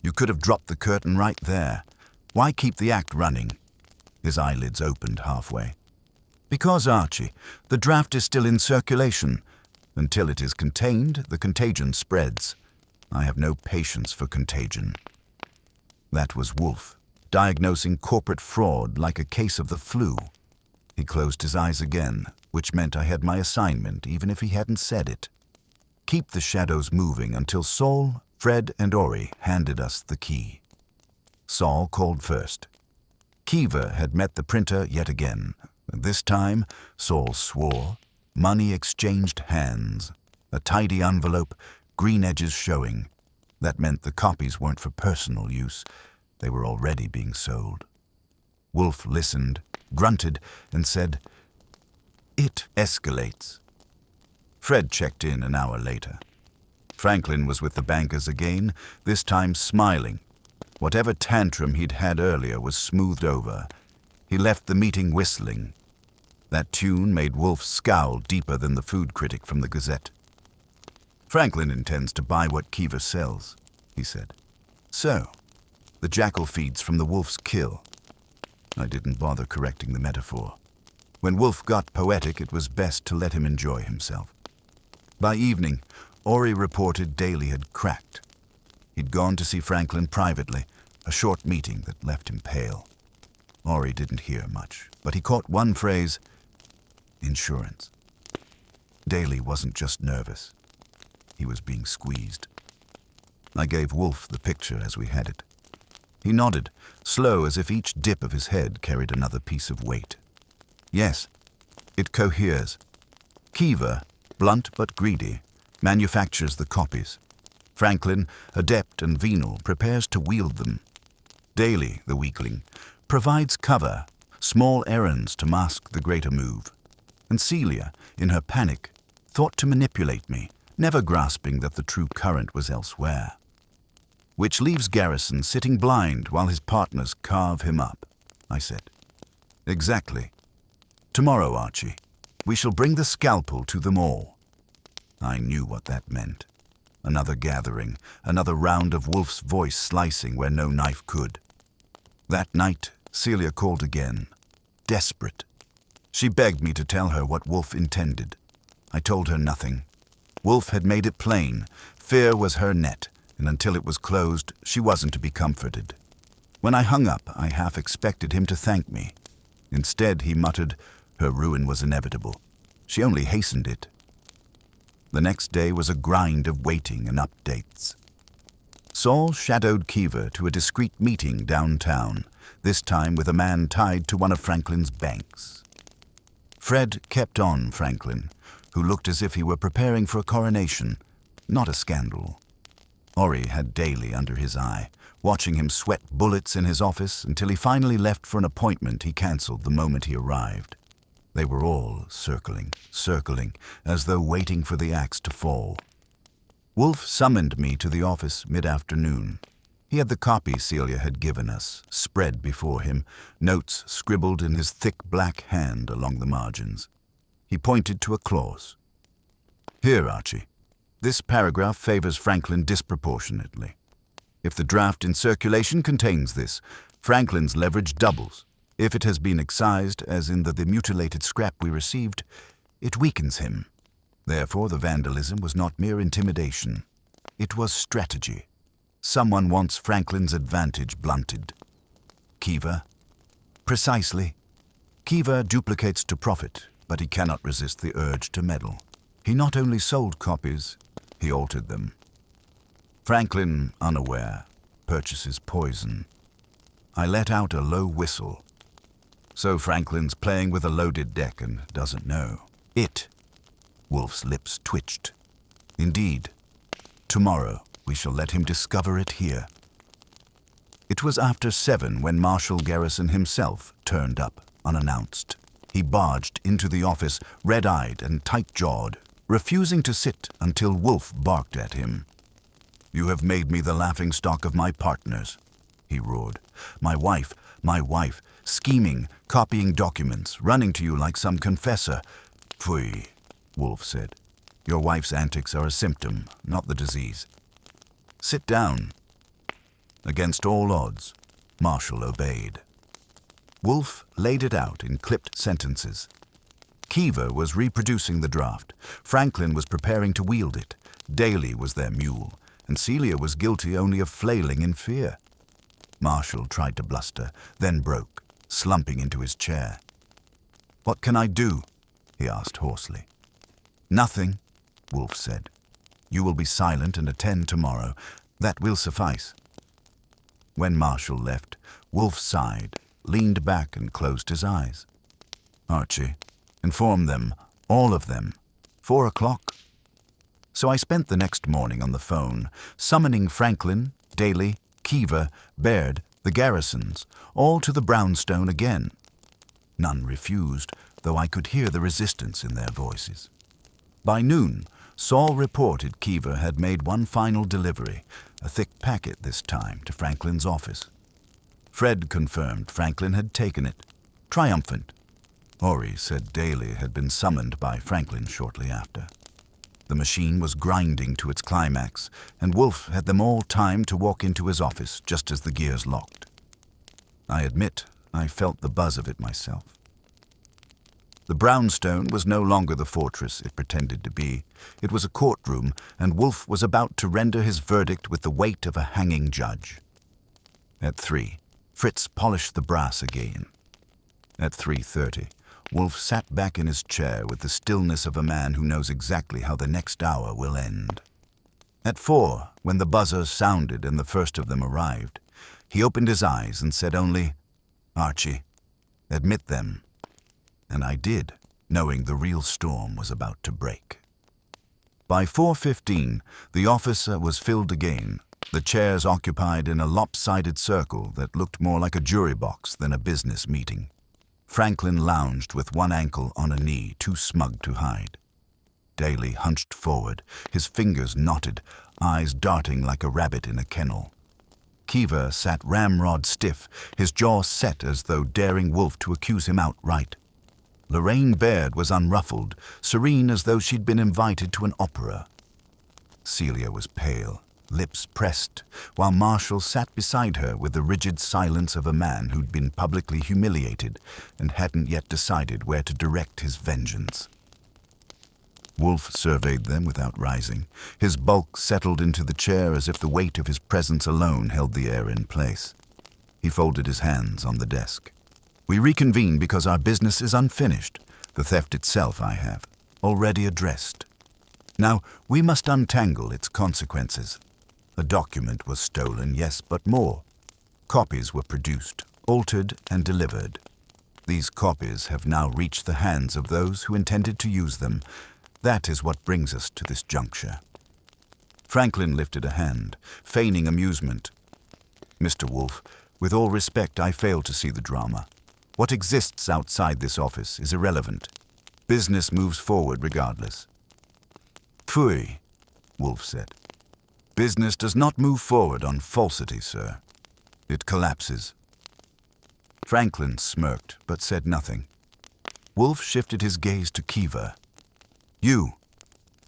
"You could have dropped the curtain right there. Why keep the act running?" His eyelids opened halfway. "Because, Archie, the draft is still in circulation. Until it is contained, the contagion spreads. I have no patience for contagion." That was Wolfe, diagnosing corporate fraud like a case of the flu. He closed his eyes again, which meant I had my assignment even if he hadn't said it. Keep the shadows moving until Saul, Fred, and Ori handed us the key. Saul called first. Keever had met the printer yet again. This time, Saul swore. Money exchanged hands. A tidy envelope, green edges showing. That meant the copies weren't for personal use. They were already being sold. Wolfe listened, grunted, and said, "It escalates." Fred checked in an hour later. Franklin was with the bankers again, this time smiling. Whatever tantrum he'd had earlier was smoothed over. He left the meeting whistling. That tune made Wolfe scowl deeper than the food critic from the Gazette. "Franklin intends to buy what Keever sells," he said. "So, the jackal feeds from the wolf's kill." I didn't bother correcting the metaphor. When Wolfe got poetic, it was best to let him enjoy himself. By evening, Ori reported Daly had cracked. He'd gone to see Franklin privately, a short meeting that left him pale. Ori didn't hear much, but he caught one phrase: insurance. Daly wasn't just nervous. He was being squeezed. I gave Wolfe the picture as we had it. He nodded, slow as if each dip of his head carried another piece of weight. "Yes, it coheres. Keever, blunt but greedy, manufactures the copies. Franklin, adept and venal, prepares to wield them. Daly, the weakling, provides cover, small errands to mask the greater move. And Celia, in her panic, thought to manipulate me, never grasping that the true current was elsewhere. Which leaves Garrison sitting blind while his partners carve him up," I said. "Exactly. Tomorrow, Archie, we shall bring the scalpel to them all." I knew what that meant. Another gathering, another round of Wolfe's voice slicing where no knife could. That night, Celia called again, desperate. She begged me to tell her what Wolfe intended. I told her nothing. Wolfe had made it plain. Fear was her net, and until it was closed, she wasn't to be comforted. When I hung up, I half expected him to thank me. Instead, he muttered, her ruin was inevitable. She only hastened it. The next day was a grind of waiting and updates. Saul shadowed Keever to a discreet meeting downtown, this time with a man tied to one of Franklin's banks. Fred kept on Franklin, who looked as if he were preparing for a coronation, not a scandal. Ori had Daly under his eye, watching him sweat bullets in his office until he finally left for an appointment he cancelled the moment he arrived. They were all circling, as though waiting for the axe to fall. Wolfe summoned me to the office mid-afternoon. He had the copy Celia had given us, spread before him, notes scribbled in his thick black hand along the margins. He pointed to a clause. "Here, Archie. This paragraph favors Franklin disproportionately. If the draft in circulation contains this, Franklin's leverage doubles. If it has been excised, as in the mutilated scrap we received, it weakens him. Therefore, the vandalism was not mere intimidation. It was strategy. Someone wants Franklin's advantage blunted. Keever? Precisely. Keever duplicates to profit, but he cannot resist the urge to meddle. He not only sold copies, he altered them. Franklin, unaware, purchases poison. I let out a low whistle. So Franklin's playing with a loaded deck and doesn't know. It. Wolfe's lips twitched. Indeed. Tomorrow we shall let him discover it here. It was after 7 when Marshal Garrison himself turned up, unannounced. He barged into the office, red-eyed and tight-jawed, refusing to sit until Wolfe barked at him. "You have made me the laughingstock of my partners," he roared. My wife, scheming, copying documents, running to you like some confessor." "Pfui," Wolfe said. "Your wife's antics are a symptom, not the disease. Sit down." Against all odds, Marshall obeyed. Wolfe laid it out in clipped sentences. Keever was reproducing the draft. Franklin was preparing to wield it. Daly was their mule, and Celia was guilty only of flailing in fear. Marshall tried to bluster, then broke, slumping into his chair. "What can I do?" he asked hoarsely. "Nothing," Wolfe said. "You will be silent and attend tomorrow. That will suffice." When Marshall left, Wolfe sighed, leaned back and closed his eyes. "Archie, inform them, all of them. 4 o'clock." So I spent the next morning on the phone, summoning Franklin, Daly, Keever, Baird, the Garrisons, all to the brownstone again. None refused, though I could hear the resistance in their voices. By noon, Saul reported Keever had made one final delivery, a thick packet this time, to Franklin's office. Fred confirmed Franklin had taken it. triumphant. Ori said Daly had been summoned by Franklin shortly after. The machine was grinding to its climax, and Wolfe had them all timed to walk into his office just as the gears locked. I admit I felt the buzz of it myself. The brownstone was no longer the fortress it pretended to be. It was a courtroom, and Wolfe was about to render his verdict with the weight of a hanging judge. At 3, Fritz polished the brass again. At 3:30, Wolfe sat back in his chair with the stillness of a man who knows exactly how the next hour will end. At 4, when the buzzer sounded and the first of them arrived, he opened his eyes and said only, "Archie, admit them." And I did, knowing the real storm was about to break. By 4:15, the office was filled again, the chairs occupied in a lopsided circle that looked more like a jury box than a business meeting. Franklin lounged with one ankle on a knee, too smug to hide. Daly hunched forward, his fingers knotted, eyes darting like a rabbit in a kennel. Kiva sat ramrod stiff, his jaw set as though daring Wolfe to accuse him outright. Lorraine Baird was unruffled, serene as though she'd been invited to an opera. Celia was pale, lips pressed, while Marshall sat beside her with the rigid silence of a man who'd been publicly humiliated and hadn't yet decided where to direct his vengeance. Wolfe surveyed them without rising. His bulk settled into the chair as if the weight of his presence alone held the air in place. He folded his hands on the desk. "We reconvene because our business is unfinished. The theft itself I have already addressed. Now, we must untangle its consequences. A document was stolen, yes, but more. Copies were produced, altered, and delivered. These copies have now reached the hands of those who intended to use them. That is what brings us to this juncture." Franklin lifted a hand, feigning amusement. "Mr. Wolfe, with all respect, I fail to see the drama. What exists outside this office is irrelevant. Business moves forward regardless." "Pfui," Wolfe said. "Business does not move forward on falsity, sir. It collapses." Franklin smirked, but said nothing. Wolfe shifted his gaze to Kiva.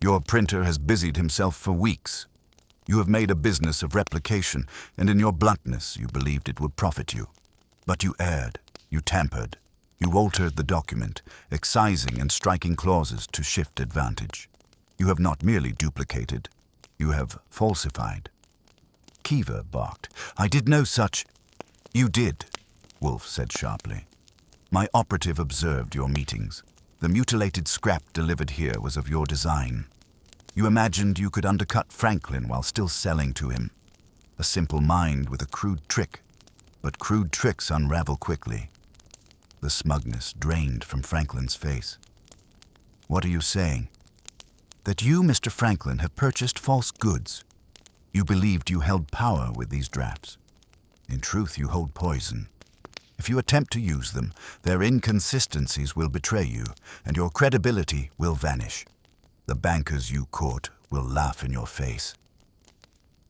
Your printer has busied himself for weeks. You have made a business of replication, and in your bluntness you believed it would profit you. But you erred, you tampered, you altered the document, excising and striking clauses to shift advantage. You have not merely duplicated, you have falsified." Kiva barked. "I did no such—" "You did," Wolfe said sharply. "My operative observed your meetings. The mutilated scrap delivered here was of your design. You imagined you could undercut Franklin while still selling to him. A simple mind with a crude trick, but crude tricks unravel quickly." The smugness drained from Franklin's face. "What are you saying?" "That you, Mr. Franklin, have purchased false goods. You believed you held power with these drafts. In truth, you hold poison. If you attempt to use them, their inconsistencies will betray you, and your credibility will vanish. The bankers you court will laugh in your face."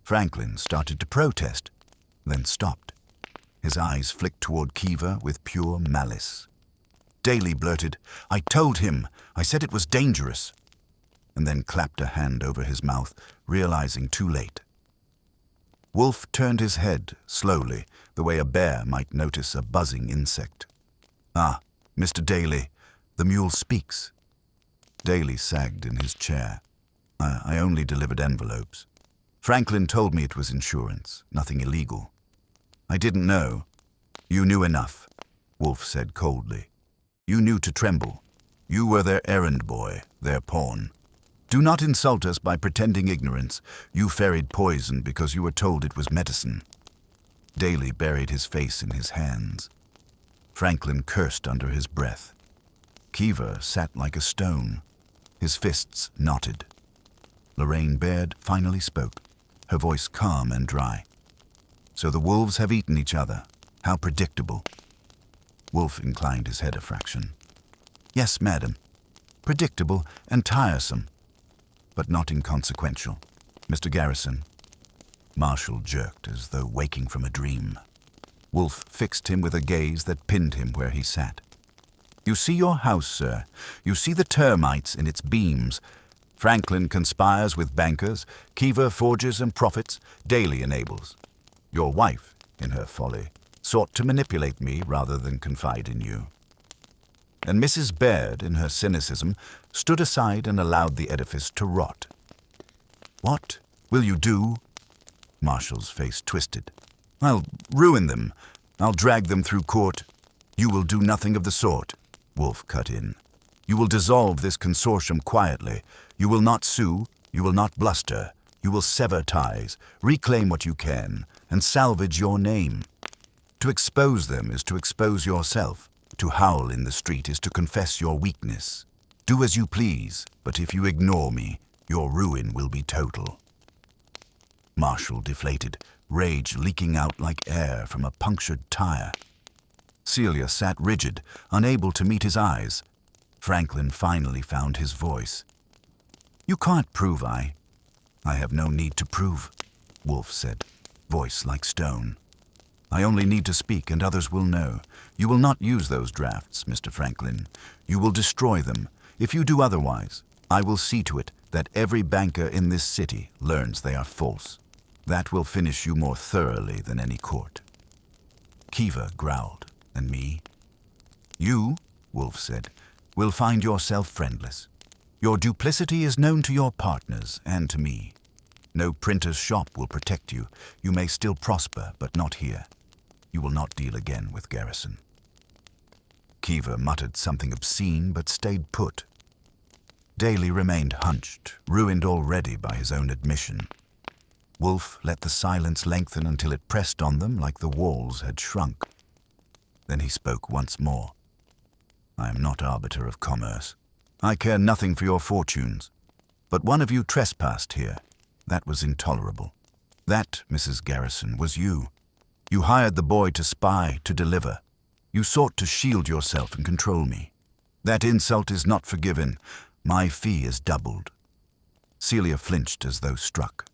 Franklin started to protest, then stopped. His eyes flicked toward Kiva with pure malice. Daly blurted, "I told him. I said it was dangerous," and then clapped a hand over his mouth, realizing too late. Wolfe turned his head slowly, the way a bear might notice a buzzing insect. "Ah, Mr. Daly, the mule speaks." Daly sagged in his chair. I only delivered envelopes. Franklin told me it was insurance, nothing illegal." "I didn't know." "You knew enough," Wolfe said coldly. "You knew to tremble. You were their errand boy, their pawn. Do not insult us by pretending ignorance. You ferried poison because you were told it was medicine." Daly buried his face in his hands. Franklin cursed under his breath. Kiva sat like a stone. His fists knotted. Lorraine Baird finally spoke, her voice calm and dry. "So the wolves have eaten each other. How predictable." Wolfe inclined his head a fraction. "Yes, madam. Predictable and tiresome, but not inconsequential. Mr. Garrison." Marshall jerked as though waking from a dream. Wolfe fixed him with a gaze that pinned him where he sat. "You see your house, sir. You see the termites in its beams. Franklin conspires with bankers, Keever forges and profits, Daly enables. Your wife, in her folly, sought to manipulate me rather than confide in you. And Mrs. Baird, in her cynicism, stood aside and allowed the edifice to rot." "What will you do?" Marshall's face twisted. "I'll ruin them. I'll drag them through court." "You will do nothing of the sort," Wolfe cut in. "You will dissolve this consortium quietly. You will not sue. You will not bluster. You will sever ties, reclaim what you can, and salvage your name. To expose them is to expose yourself. To howl in the street is to confess your weakness. Do as you please, but if you ignore me, your ruin will be total." Marshall deflated, rage leaking out like air from a punctured tire. Celia sat rigid, unable to meet his eyes. Franklin finally found his voice. "You can't prove I have no need to prove," Wolfe said, voice like stone. "I only need to speak and others will know. You will not use those drafts, Mr. Franklin. You will destroy them. If you do otherwise, I will see to it that every banker in this city learns they are false. That will finish you more thoroughly than any court." Keever growled. "And me?" "You," Wolfe said, "will find yourself friendless. Your duplicity is known to your partners and to me. No printer's shop will protect you. You may still prosper, but not here. You will not deal again with Garrison." Keever muttered something obscene, but stayed put. Daly remained hunched, ruined already by his own admission. Wolfe let the silence lengthen until it pressed on them like the walls had shrunk. Then he spoke once more. "I am not arbiter of commerce. I care nothing for your fortunes. But one of you trespassed here. That was intolerable. That, Mrs. Garrison, was you. You hired the boy to spy, to deliver. You sought to shield yourself and control me. That insult is not forgiven. My fee is doubled." Celia flinched as though struck.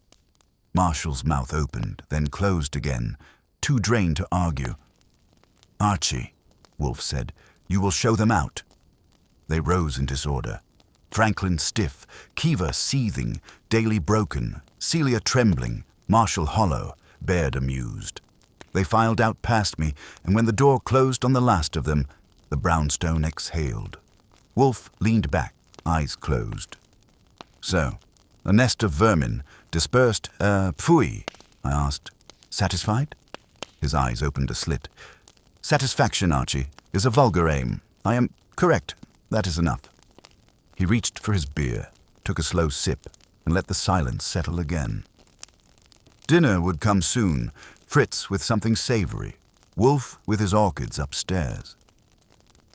Marshall's mouth opened, then closed again, too drained to argue. "Archie," Wolfe said, "you will show them out." They rose in disorder. Franklin stiff, Keever seething, Daly broken, Celia trembling, Marshall hollow, Baird amused. They filed out past me, and when the door closed on the last of them, the brownstone exhaled. Wolfe leaned back, eyes closed. "So, a nest of vermin, dispersed, pfui?" I asked. "Satisfied?" His eyes opened a slit. "Satisfaction, Archie, is a vulgar aim. I am correct. That is enough." He reached for his beer, took a slow sip, and let the silence settle again. Dinner would come soon, Fritz with something savory, Wolfe with his orchids upstairs.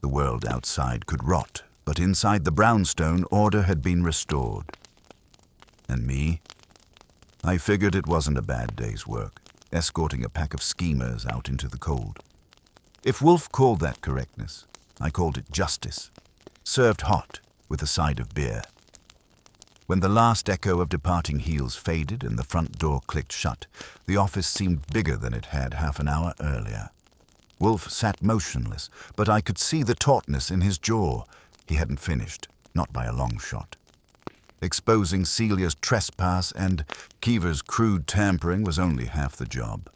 The world outside could rot, but inside the brownstone order had been restored. And me? I figured it wasn't a bad day's work, escorting a pack of schemers out into the cold. If Wolfe called that correctness, I called it justice, served hot with a side of beer. When the last echo of departing heels faded and the front door clicked shut, the office seemed bigger than it had half an hour earlier. Wolfe sat motionless, but I could see the tautness in his jaw. He hadn't finished, not by a long shot. Exposing Celia's trespass and Keever's crude tampering was only half the job.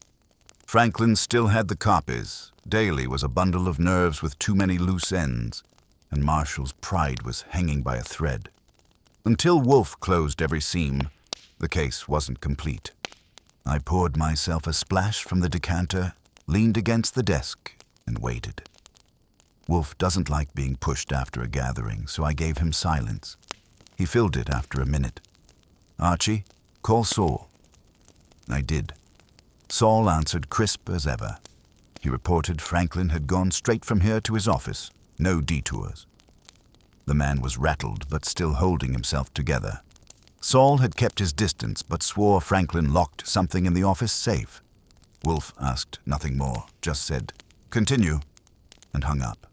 Franklin still had the copies. Daly was a bundle of nerves with too many loose ends, and Marshall's pride was hanging by a thread. Until Wolfe closed every seam, the case wasn't complete. I poured myself a splash from the decanter, leaned against the desk, and waited. Wolfe doesn't like being pushed after a gathering, so I gave him silence. He filled it after a minute. "Archie, call Saul." I did. Saul answered crisp as ever. He reported Franklin had gone straight from here to his office, no detours. The man was rattled, but still holding himself together. Saul had kept his distance, but swore Franklin locked something in the office safe. Wolfe asked nothing more, just said, "Continue," and hung up.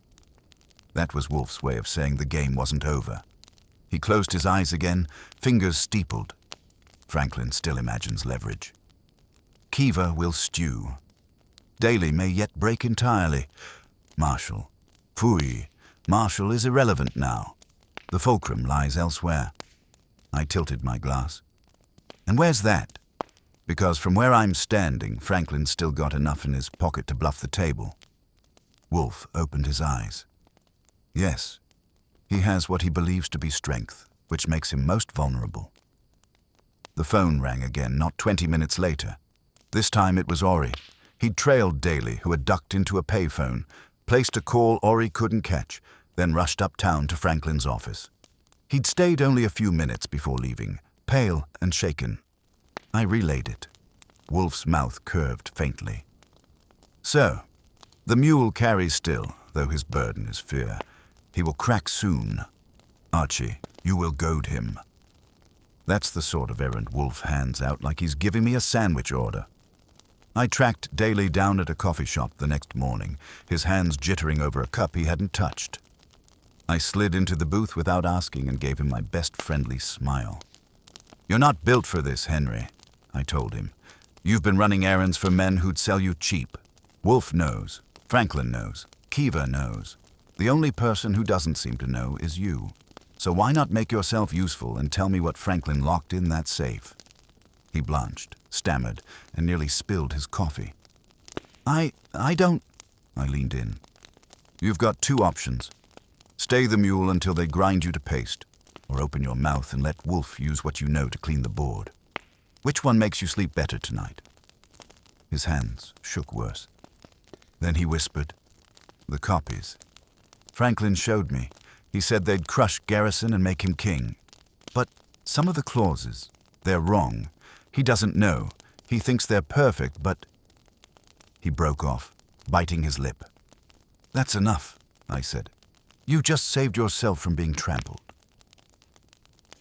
That was Wolfe's way of saying the game wasn't over. He closed his eyes again, fingers steepled. Franklin still imagines leverage. Keever will stew. Daly may yet break entirely. Marshall. Phooey. Marshall is irrelevant now. The fulcrum lies elsewhere. I tilted my glass. And where's that? Because from where I'm standing, Franklin's still got enough in his pocket to bluff the table. Wolfe opened his eyes. Yes, he has what he believes to be strength, which makes him most vulnerable. The phone rang again, not 20 minutes later. This time it was Ori. He'd trailed Daly, who had ducked into a payphone, placed a call Ori couldn't catch, then rushed uptown to Franklin's office. He'd stayed only a few minutes before leaving, pale and shaken. I relayed it. Wolfe's mouth curved faintly. So, the mule carries still, though his burden is fear. He will crack soon. Archie, you will goad him. That's the sort of errand Wolfe hands out like he's giving me a sandwich order. I tracked Daly down at a coffee shop the next morning, his hands jittering over a cup he hadn't touched. I slid into the booth without asking and gave him my best friendly smile. You're not built for this, Henry, I told him. You've been running errands for men who'd sell you cheap. Wolfe knows. Franklin knows. Kiva knows. The only person who doesn't seem to know is you. So why not make yourself useful and tell me what Franklin locked in that safe? He blanched, stammered, and nearly spilled his coffee. I don't... I leaned in. You've got two options. Stay the mule until they grind you to paste, or open your mouth and let Wolfe use what you know to clean the board. Which one makes you sleep better tonight? His hands shook worse. Then he whispered, the copies. Franklin showed me. He said they'd crush Garrison and make him king. But some of the clauses, they're wrong. He doesn't know. He thinks they're perfect, but... He broke off, biting his lip. That's enough, I said. You just saved yourself from being trampled.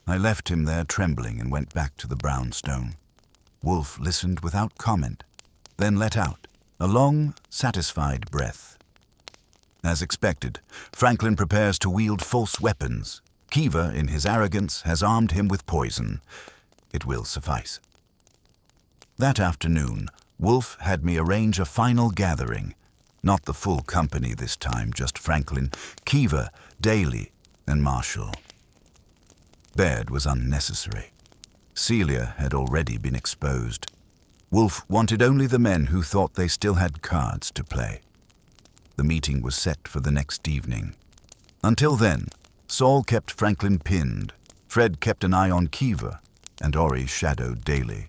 I left him there trembling and went back to the brownstone. Wolfe listened without comment, then let out a long, satisfied breath. As expected, Franklin prepares to wield false weapons. Kiva, in his arrogance, has armed him with poison. It will suffice. That afternoon, Wolfe had me arrange a final gathering. Not the full company this time, just Franklin, Kiva, Daly, and Marshall. Baird was unnecessary. Celia had already been exposed. Wolfe wanted only the men who thought they still had cards to play. The meeting was set for the next evening. Until then, Saul kept Franklin pinned, Fred kept an eye on Kiva, and Ori shadowed Daly.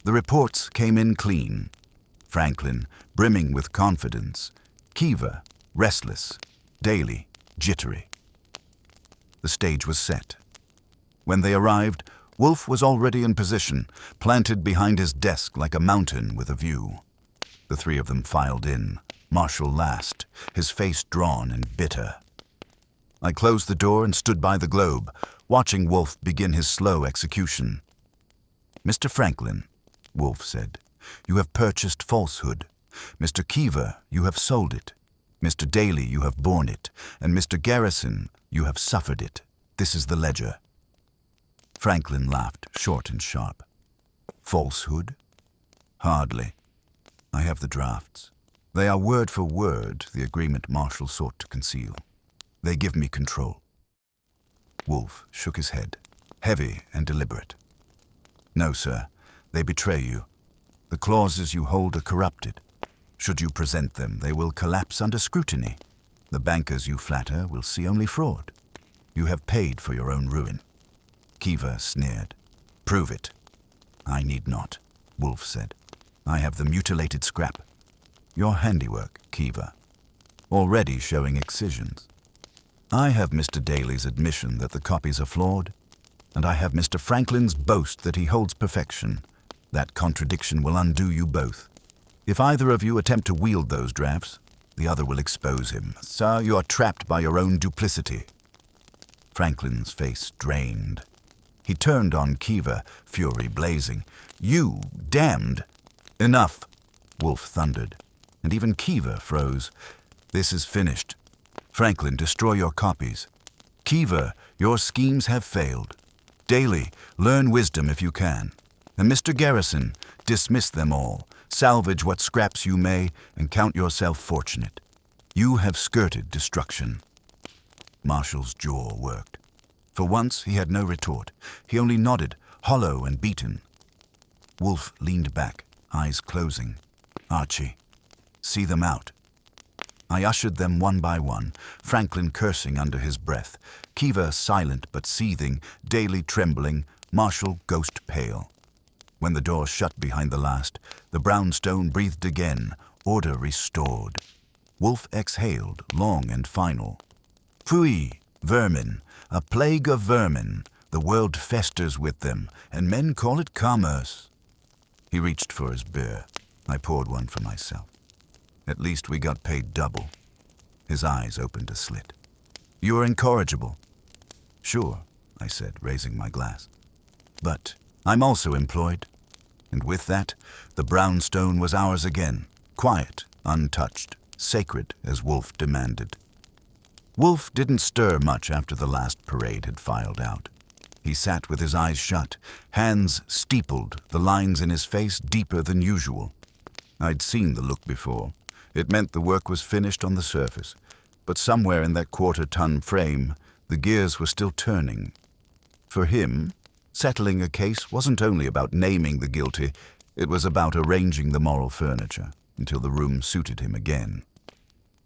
The reports came in clean. Franklin, brimming with confidence, Kiva, restless, Daly, jittery. The stage was set. When they arrived, Wolfe was already in position, planted behind his desk like a mountain with a view. The three of them filed in, Marshall last, his face drawn and bitter. I closed the door and stood by the globe, watching Wolfe begin his slow execution. Mr. Franklin, Wolfe said, you have purchased falsehood. Mr. Kiva, you have sold it. Mr. Daly, you have borne it. And Mr. Garrison, you have suffered it. This is the ledger. Franklin laughed, short and sharp. Falsehood? Hardly. I have the drafts. They are word for word the agreement Marshall sought to conceal. They give me control. Wolfe shook his head, heavy and deliberate. No, sir, they betray you. The clauses you hold are corrupted. Should you present them, they will collapse under scrutiny. The bankers you flatter will see only fraud. You have paid for your own ruin. Kiva sneered. Prove it. I need not, Wolfe said. I have the mutilated scrap. Your handiwork, Kiva. Already showing excisions. I have Mr. Daly's admission that the copies are flawed, and I have Mr. Franklin's boast that he holds perfection. That contradiction will undo you both. If either of you attempt to wield those drafts, the other will expose him. Sir, you are trapped by your own duplicity. Franklin's face drained. He turned on Kiva, fury blazing. You damned! Enough, Wolfe thundered, and even Kiva froze. This is finished. Franklin, destroy your copies. Kiva, your schemes have failed. Daly, learn wisdom if you can. And Mr. Garrison, dismiss them all. Salvage what scraps you may, and count yourself fortunate. You have skirted destruction." Marshall's jaw worked. For once he had no retort. He only nodded, hollow and beaten. Wolfe leaned back, eyes closing. "Archie, see them out." I ushered them one by one, Franklin cursing under his breath, Kiva silent but seething, Daly trembling, Marshall ghost pale. When the door shut behind the last, the brownstone breathed again, order restored. Wolfe exhaled, long and final. "Phui, vermin, a plague of vermin. The world festers with them, and men call it commerce." He reached for his beer. I poured one for myself. At least we got paid double. His eyes opened a slit. "You're incorrigible." "Sure," I said, raising my glass. "But I'm also employed." And with that, the brownstone was ours again, quiet, untouched, sacred as Wolfe demanded. Wolfe didn't stir much after the last parade had filed out. He sat with his eyes shut, hands steepled, the lines in his face deeper than usual. I'd seen the look before. It meant the work was finished on the surface, but somewhere in that quarter-ton frame, the gears were still turning. For him, settling a case wasn't only about naming the guilty, it was about arranging the moral furniture until the room suited him again.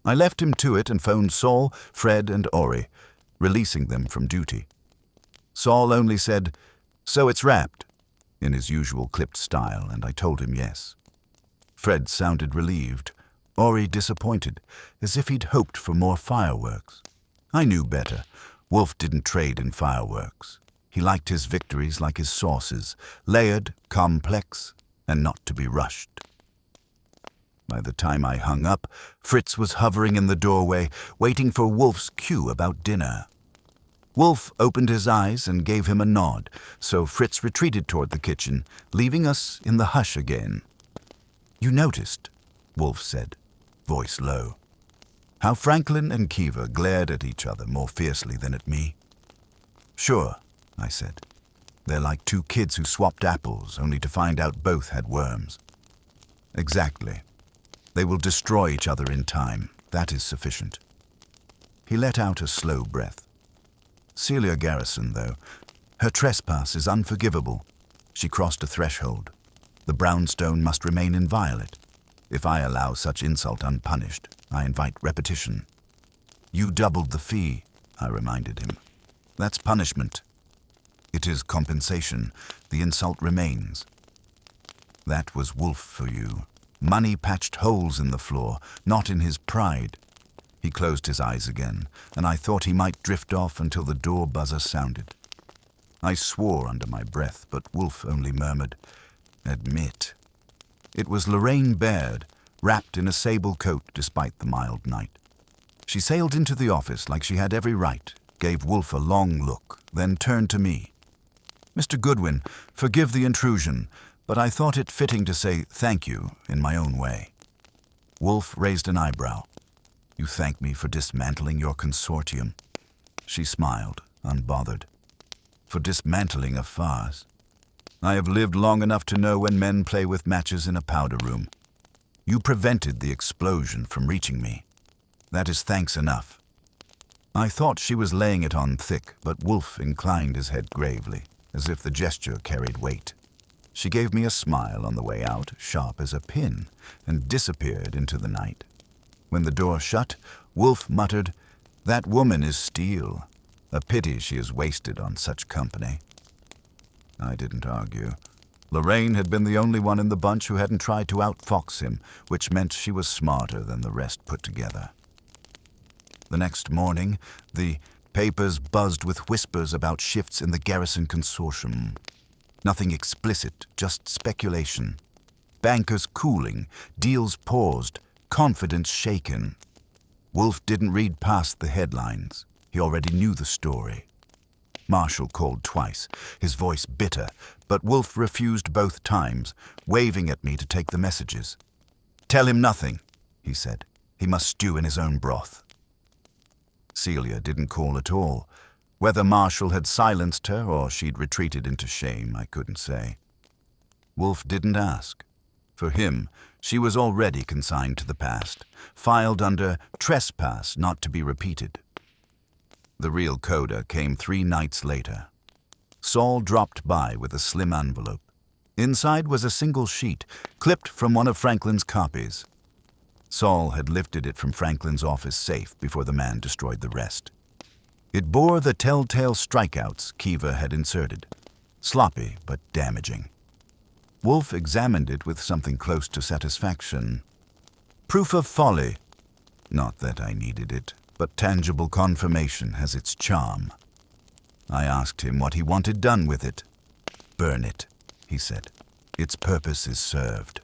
I left him to it and phoned Saul, Fred, and Ori, releasing them from duty. Saul only said, "So it's wrapped," in his usual clipped style, and I told him yes. Fred sounded relieved, Ori disappointed, as if he'd hoped for more fireworks. I knew better. Wolfe didn't trade in fireworks. He liked his victories like his sauces, layered, complex, and not to be rushed. By the time I hung up, Fritz was hovering in the doorway, waiting for Wolfe's cue about dinner. Wolfe opened his eyes and gave him a nod, so Fritz retreated toward the kitchen, leaving us in the hush again. "You noticed," Wolfe said, voice low, "how Franklin and Kiva glared at each other more fiercely than at me?" "Sure," I said. "They're like two kids who swapped apples, only to find out both had worms." "Exactly. They will destroy each other in time. That is sufficient." He let out a slow breath. "Celia Garrison, though, her trespass is unforgivable. She crossed a threshold. The brownstone must remain inviolate. If I allow such insult unpunished, I invite repetition." "You doubled the fee," I reminded him. "That's punishment." "It is compensation. The insult remains." That was Wolfe for you. Money patched holes in the floor, not in his pride. He closed his eyes again, and I thought he might drift off until the door buzzer sounded. I swore under my breath, but Wolfe only murmured, "Admit." It was Lorraine Baird, wrapped in a sable coat despite the mild night. She sailed into the office like she had every right, gave Wolfe a long look, then turned to me. "Mr. Goodwin, forgive the intrusion, but I thought it fitting to say thank you in my own way." Wolfe raised an eyebrow. "You thank me for dismantling your consortium?" She smiled, unbothered. "For dismantling a farce. I have lived long enough to know when men play with matches in a powder room. You prevented the explosion from reaching me. That is thanks enough." I thought she was laying it on thick, but Wolfe inclined his head gravely, as if the gesture carried weight. She gave me a smile on the way out, sharp as a pin, and disappeared into the night. When the door shut, Wolfe muttered, "That woman is steel. A pity she is wasted on such company." I didn't argue. Lorraine had been the only one in the bunch who hadn't tried to outfox him, which meant she was smarter than the rest put together. The next morning, the papers buzzed with whispers about shifts in the Garrison Consortium. Nothing explicit, just speculation. Bankers cooling, deals paused, confidence shaken. Wolfe didn't read past the headlines. He already knew the story. Marshall called twice, his voice bitter, but Wolfe refused both times, waving at me to take the messages. "Tell him nothing," he said. "He must stew in his own broth." Celia didn't call at all. Whether Marshall had silenced her or she'd retreated into shame, I couldn't say. Wolfe didn't ask. For him, she was already consigned to the past, filed under trespass not to be repeated. The real coda came 3 nights later. Saul dropped by with a slim envelope. Inside was a single sheet, clipped from one of Franklin's copies. Saul had lifted it from Franklin's office safe before the man destroyed the rest. It bore the telltale strikeouts Kiva had inserted. Sloppy but damaging. Wolfe examined it with something close to satisfaction. Proof of folly. Not that I needed it, but tangible confirmation has its charm. I asked him what he wanted done with it. Burn it, he said. Its purpose is served.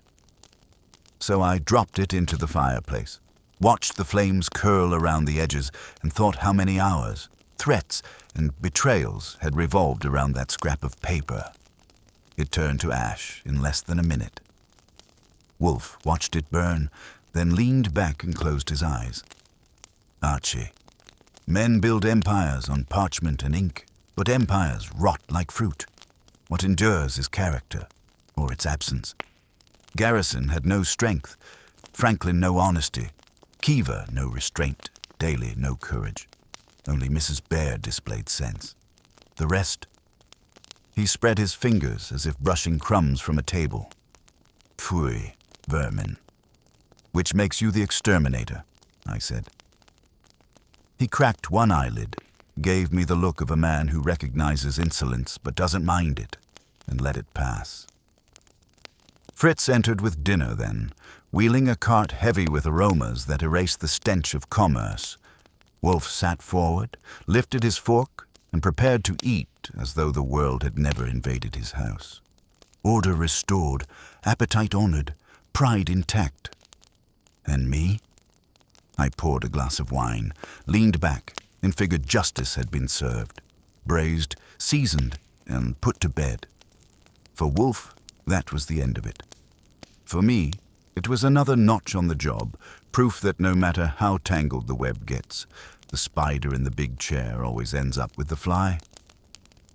So I dropped it into the fireplace, watched the flames curl around the edges, and thought how many hours, threats, and betrayals had revolved around that scrap of paper. It turned to ash in less than a minute. Wolfe watched it burn, then leaned back and closed his eyes. Archie, men build empires on parchment and ink, but empires rot like fruit. What endures is character, or its absence. Garrison had no strength, Franklin no honesty, Kiva no restraint, Daly no courage. Only Mrs. Baird displayed sense. The rest? He spread his fingers as if brushing crumbs from a table. Pfui, vermin. Which makes you the exterminator, I said. He cracked one eyelid, gave me the look of a man who recognizes insolence but doesn't mind it, and let it pass. Fritz entered with dinner then, wheeling a cart heavy with aromas that erased the stench of commerce. Wolfe sat forward, lifted his fork, and prepared to eat as though the world had never invaded his house. Order restored, appetite honored, pride intact. And me? I poured a glass of wine, leaned back, and figured justice had been served, braised, seasoned, and put to bed. For Wolfe, that was the end of it. For me, it was another notch on the job, proof that no matter how tangled the web gets, the spider in the big chair always ends up with the fly.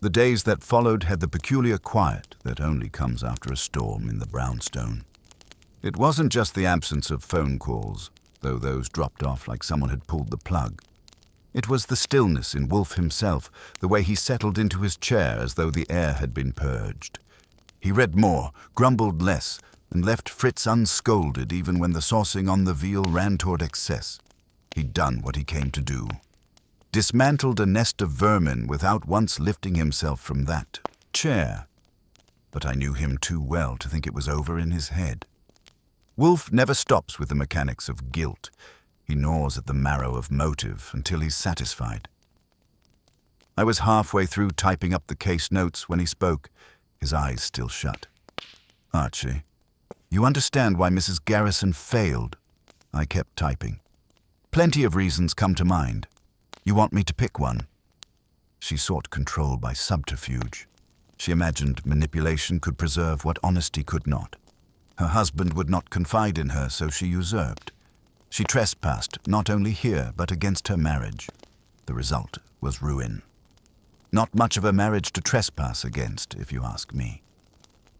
The days that followed had the peculiar quiet that only comes after a storm in the brownstone. It wasn't just the absence of phone calls, though those dropped off like someone had pulled the plug. It was the stillness in Wolfe himself, the way he settled into his chair as though the air had been purged. He read more, grumbled less, and left Fritz unscolded even when the saucing on the veal ran toward excess. He'd done what he came to do. Dismantled a nest of vermin without once lifting himself from that chair. But I knew him too well to think it was over in his head. Wolfe never stops with the mechanics of guilt. He gnaws at the marrow of motive until he's satisfied. I was halfway through typing up the case notes when he spoke, his eyes still shut. Archie, you understand why Mrs. Garrison failed? I kept typing. Plenty of reasons come to mind. You want me to pick one? She sought control by subterfuge. She imagined manipulation could preserve what honesty could not. Her husband would not confide in her, so she usurped. She trespassed not only here, but against her marriage. The result was ruin. Not much of a marriage to trespass against, if you ask me.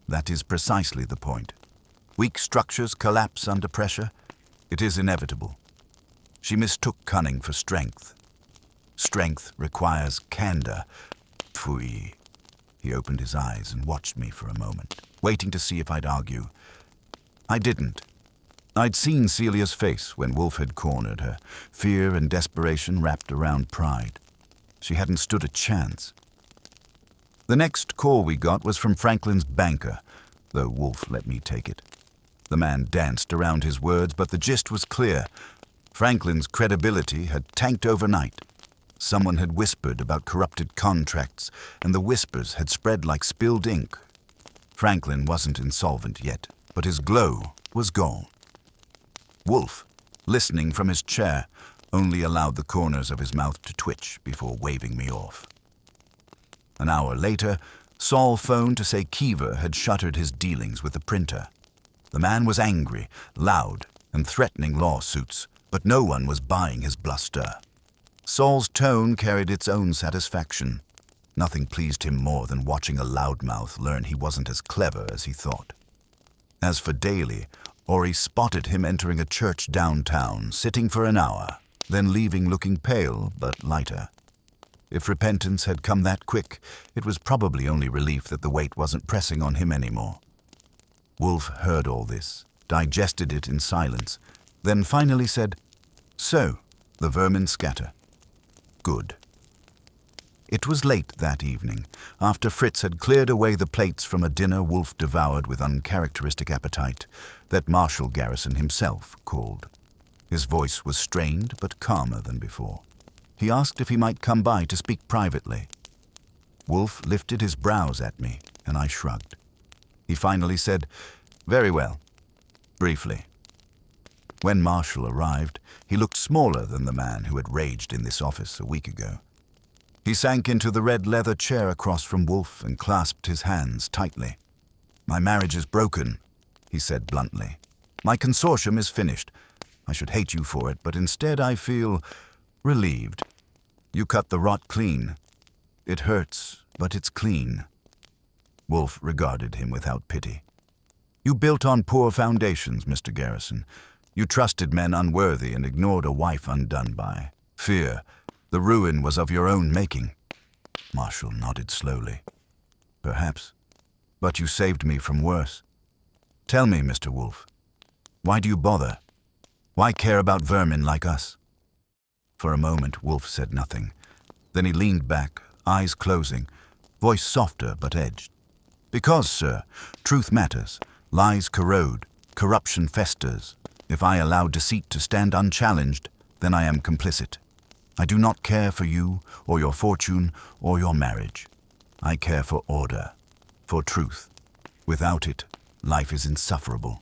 That is precisely the point. Weak structures collapse under pressure. It is inevitable. She mistook cunning for strength. Strength requires candor. Pfui. He opened his eyes and watched me for a moment, waiting to see if I'd argue. I didn't. I'd seen Celia's face when Wolfe had cornered her, fear and desperation wrapped around pride. She hadn't stood a chance. The next call we got was from Franklin's banker, though Wolfe let me take it. The man danced around his words, but the gist was clear. Franklin's credibility had tanked overnight. Someone had whispered about corrupted contracts, and the whispers had spread like spilled ink. Franklin wasn't insolvent yet, but his glow was gone. Wolfe, listening from his chair, only allowed the corners of his mouth to twitch before waving me off. An hour later, Saul phoned to say Kiva had shuttered his dealings with the printer. The man was angry, loud, and threatening lawsuits, but no one was buying his bluster. Saul's tone carried its own satisfaction. Nothing pleased him more than watching a loudmouth learn he wasn't as clever as he thought. As for daily, Ori spotted him entering a church downtown, sitting for an hour, then leaving looking pale but lighter. If repentance had come that quick, it was probably only relief that the weight wasn't pressing on him anymore. Wolfe heard all this, digested it in silence, then finally said, "So, the vermin scatter. Good." It was late that evening, after Fritz had cleared away the plates from a dinner Wolfe devoured with uncharacteristic appetite, that Marshal Garrison himself called. His voice was strained but calmer than before. He asked if he might come by to speak privately. Wolfe lifted his brows at me, and I shrugged. He finally said, "Very well. Briefly." When Marshal arrived, he looked smaller than the man who had raged in this office a week ago. He sank into the red leather chair across from Wolfe and clasped his hands tightly. "My marriage is broken," he said bluntly. "My consortium is finished. I should hate you for it, but instead I feel relieved. You cut the rot clean. It hurts, but it's clean." Wolfe regarded him without pity. "You built on poor foundations, Mr. Garrison. You trusted men unworthy and ignored a wife undone by fear. The ruin was of your own making." Marshal nodded slowly. "Perhaps. But you saved me from worse. Tell me, Mr. Wolfe, why do you bother? Why care about vermin like us?" For a moment, Wolfe said nothing. Then he leaned back, eyes closing, voice softer but edged. "Because, sir, truth matters. Lies corrode. Corruption festers. If I allow deceit to stand unchallenged, then I am complicit. I do not care for you, or your fortune, or your marriage. I care for order, for truth. Without it, life is insufferable."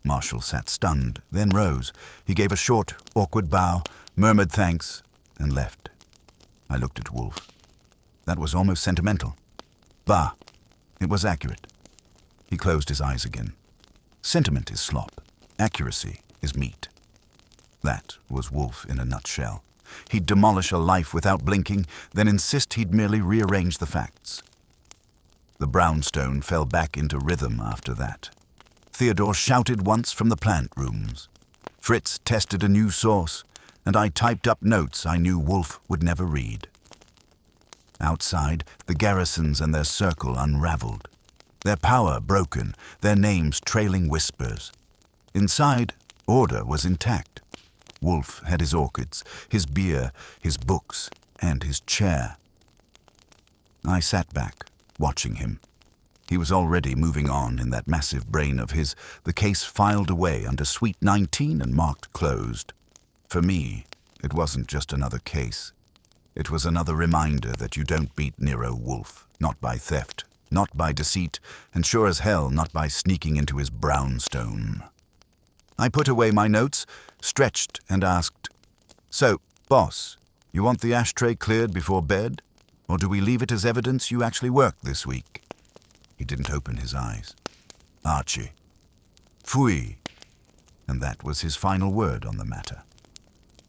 Marshal sat stunned, then rose. He gave a short, awkward bow, murmured thanks, and left. I looked at Wolfe. That was almost sentimental. Bah! It was accurate. He closed his eyes again. Sentiment is slop. Accuracy is meat. That was Wolfe in a nutshell. He'd demolish a life without blinking, then insist he'd merely rearrange the facts. The brownstone fell back into rhythm after that. Theodore shouted once from the plant rooms. Fritz tested a new source, and I typed up notes I knew Wolfe would never read. Outside, the garrisons and their circle unraveled. Their power broken, their names trailing whispers. Inside, order was intact. Wolfe had his orchids, his beer, his books, and his chair. I sat back, watching him. He was already moving on in that massive brain of his, the case filed away under Suite 19 and marked closed. For me, it wasn't just another case. It was another reminder that you don't beat Nero Wolfe, not by theft, not by deceit, and sure as hell not by sneaking into his brownstone. I put away my notes, stretched, and asked, "So, boss, you want the ashtray cleared before bed? Or do we leave it as evidence you actually worked this week?" He didn't open his eyes. "Archie. Fui." And that was his final word on the matter.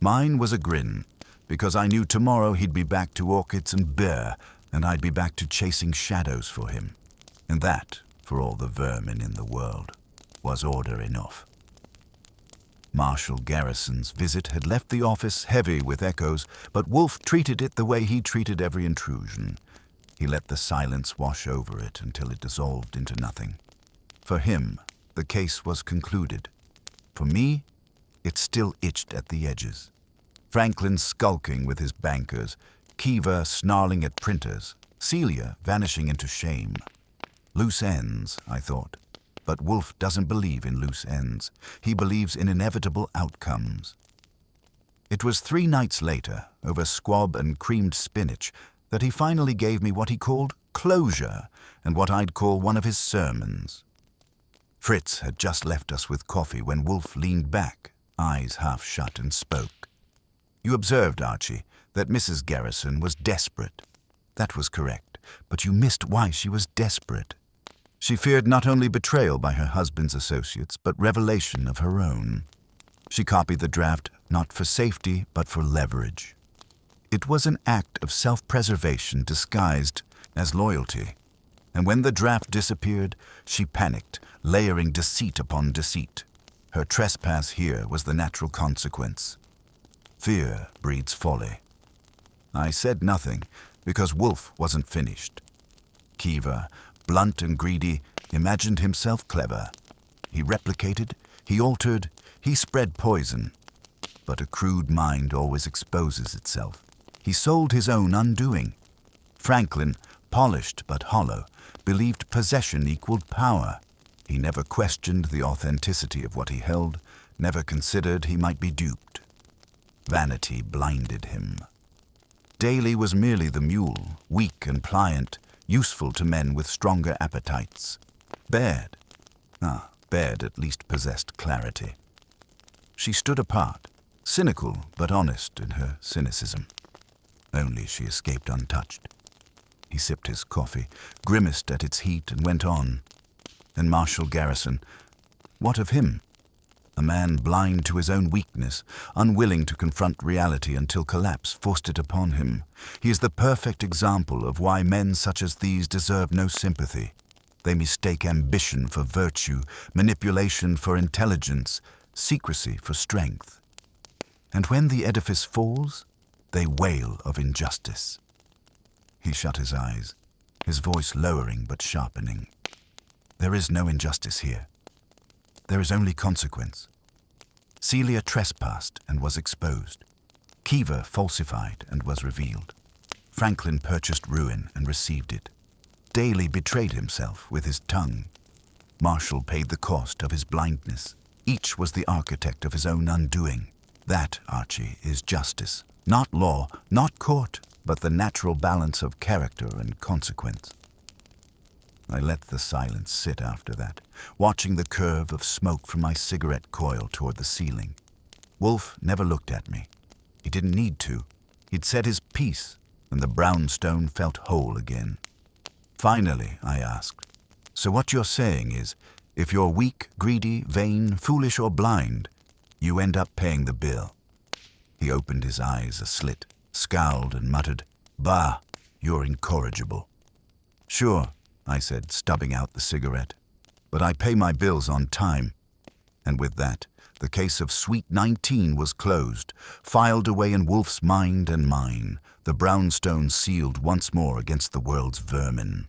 Mine was a grin, because I knew tomorrow he'd be back to orchids and beer, and I'd be back to chasing shadows for him. And that, for all the vermin in the world, was order enough. Marshal Garrison's visit had left the office heavy with echoes, but Wolfe treated it the way he treated every intrusion. He let the silence wash over it until it dissolved into nothing. For him, the case was concluded. For me, it still itched at the edges. Franklin skulking with his bankers, Kiva snarling at printers, Celia vanishing into shame. Loose ends, I thought. But Wolfe doesn't believe in loose ends. He believes in inevitable outcomes. It was 3 nights later, over squab and creamed spinach, that he finally gave me what he called closure and what I'd call one of his sermons. Fritz had just left us with coffee when Wolfe leaned back, eyes half shut, and spoke. "You observed, Archie, that Mrs. Garrison was desperate. That was correct, but you missed why she was desperate. She feared not only betrayal by her husband's associates, but revelation of her own. She copied the draft not for safety, but for leverage. It was an act of self-preservation disguised as loyalty. And when the draft disappeared, she panicked, layering deceit upon deceit. Her trespass here was the natural consequence. Fear breeds folly. I said nothing, because Wolfe wasn't finished. Kiever, blunt and greedy, imagined himself clever. He replicated, he altered, he spread poison. But a crude mind always exposes itself. He sold his own undoing. Franklin, polished but hollow, believed possession equaled power. He never questioned the authenticity of what he held, never considered he might be duped. Vanity blinded him. Daly was merely the mule, weak and pliant, useful to men with stronger appetites. Baird at least possessed clarity. She stood apart, cynical but honest in her cynicism. Only she escaped untouched. He sipped his coffee, grimaced at its heat, and went on. And Marshal Garrison, what of him? A man blind to his own weakness, unwilling to confront reality until collapse forced it upon him. He is the perfect example of why men such as these deserve no sympathy. They mistake ambition for virtue, manipulation for intelligence, secrecy for strength. And when the edifice falls, they wail of injustice. He shut his eyes, his voice lowering but sharpening. There is no injustice here. There is only consequence. Celia trespassed and was exposed. Kiever falsified and was revealed. Franklin purchased ruin and received it. Daly betrayed himself with his tongue. Marshall paid the cost of his blindness. Each was the architect of his own undoing. That, Archie, is justice. Not law, not court, but the natural balance of character and consequence. I let the silence sit after that, watching the curve of smoke from my cigarette coil toward the ceiling. Wolfe never looked at me. He didn't need to. He'd said his piece, and the brownstone felt whole again. Finally, I asked, so what you're saying is, if you're weak, greedy, vain, foolish, or blind, you end up paying the bill. He opened his eyes a slit, scowled, and muttered, "Bah, you're incorrigible." "Sure," I said, stubbing out the cigarette, "but I pay my bills on time." And with that, the case of Suite 19 was closed, filed away in Wolfe's mind and mine, the brownstone sealed once more against the world's vermin.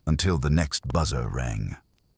Until the next buzzer rang.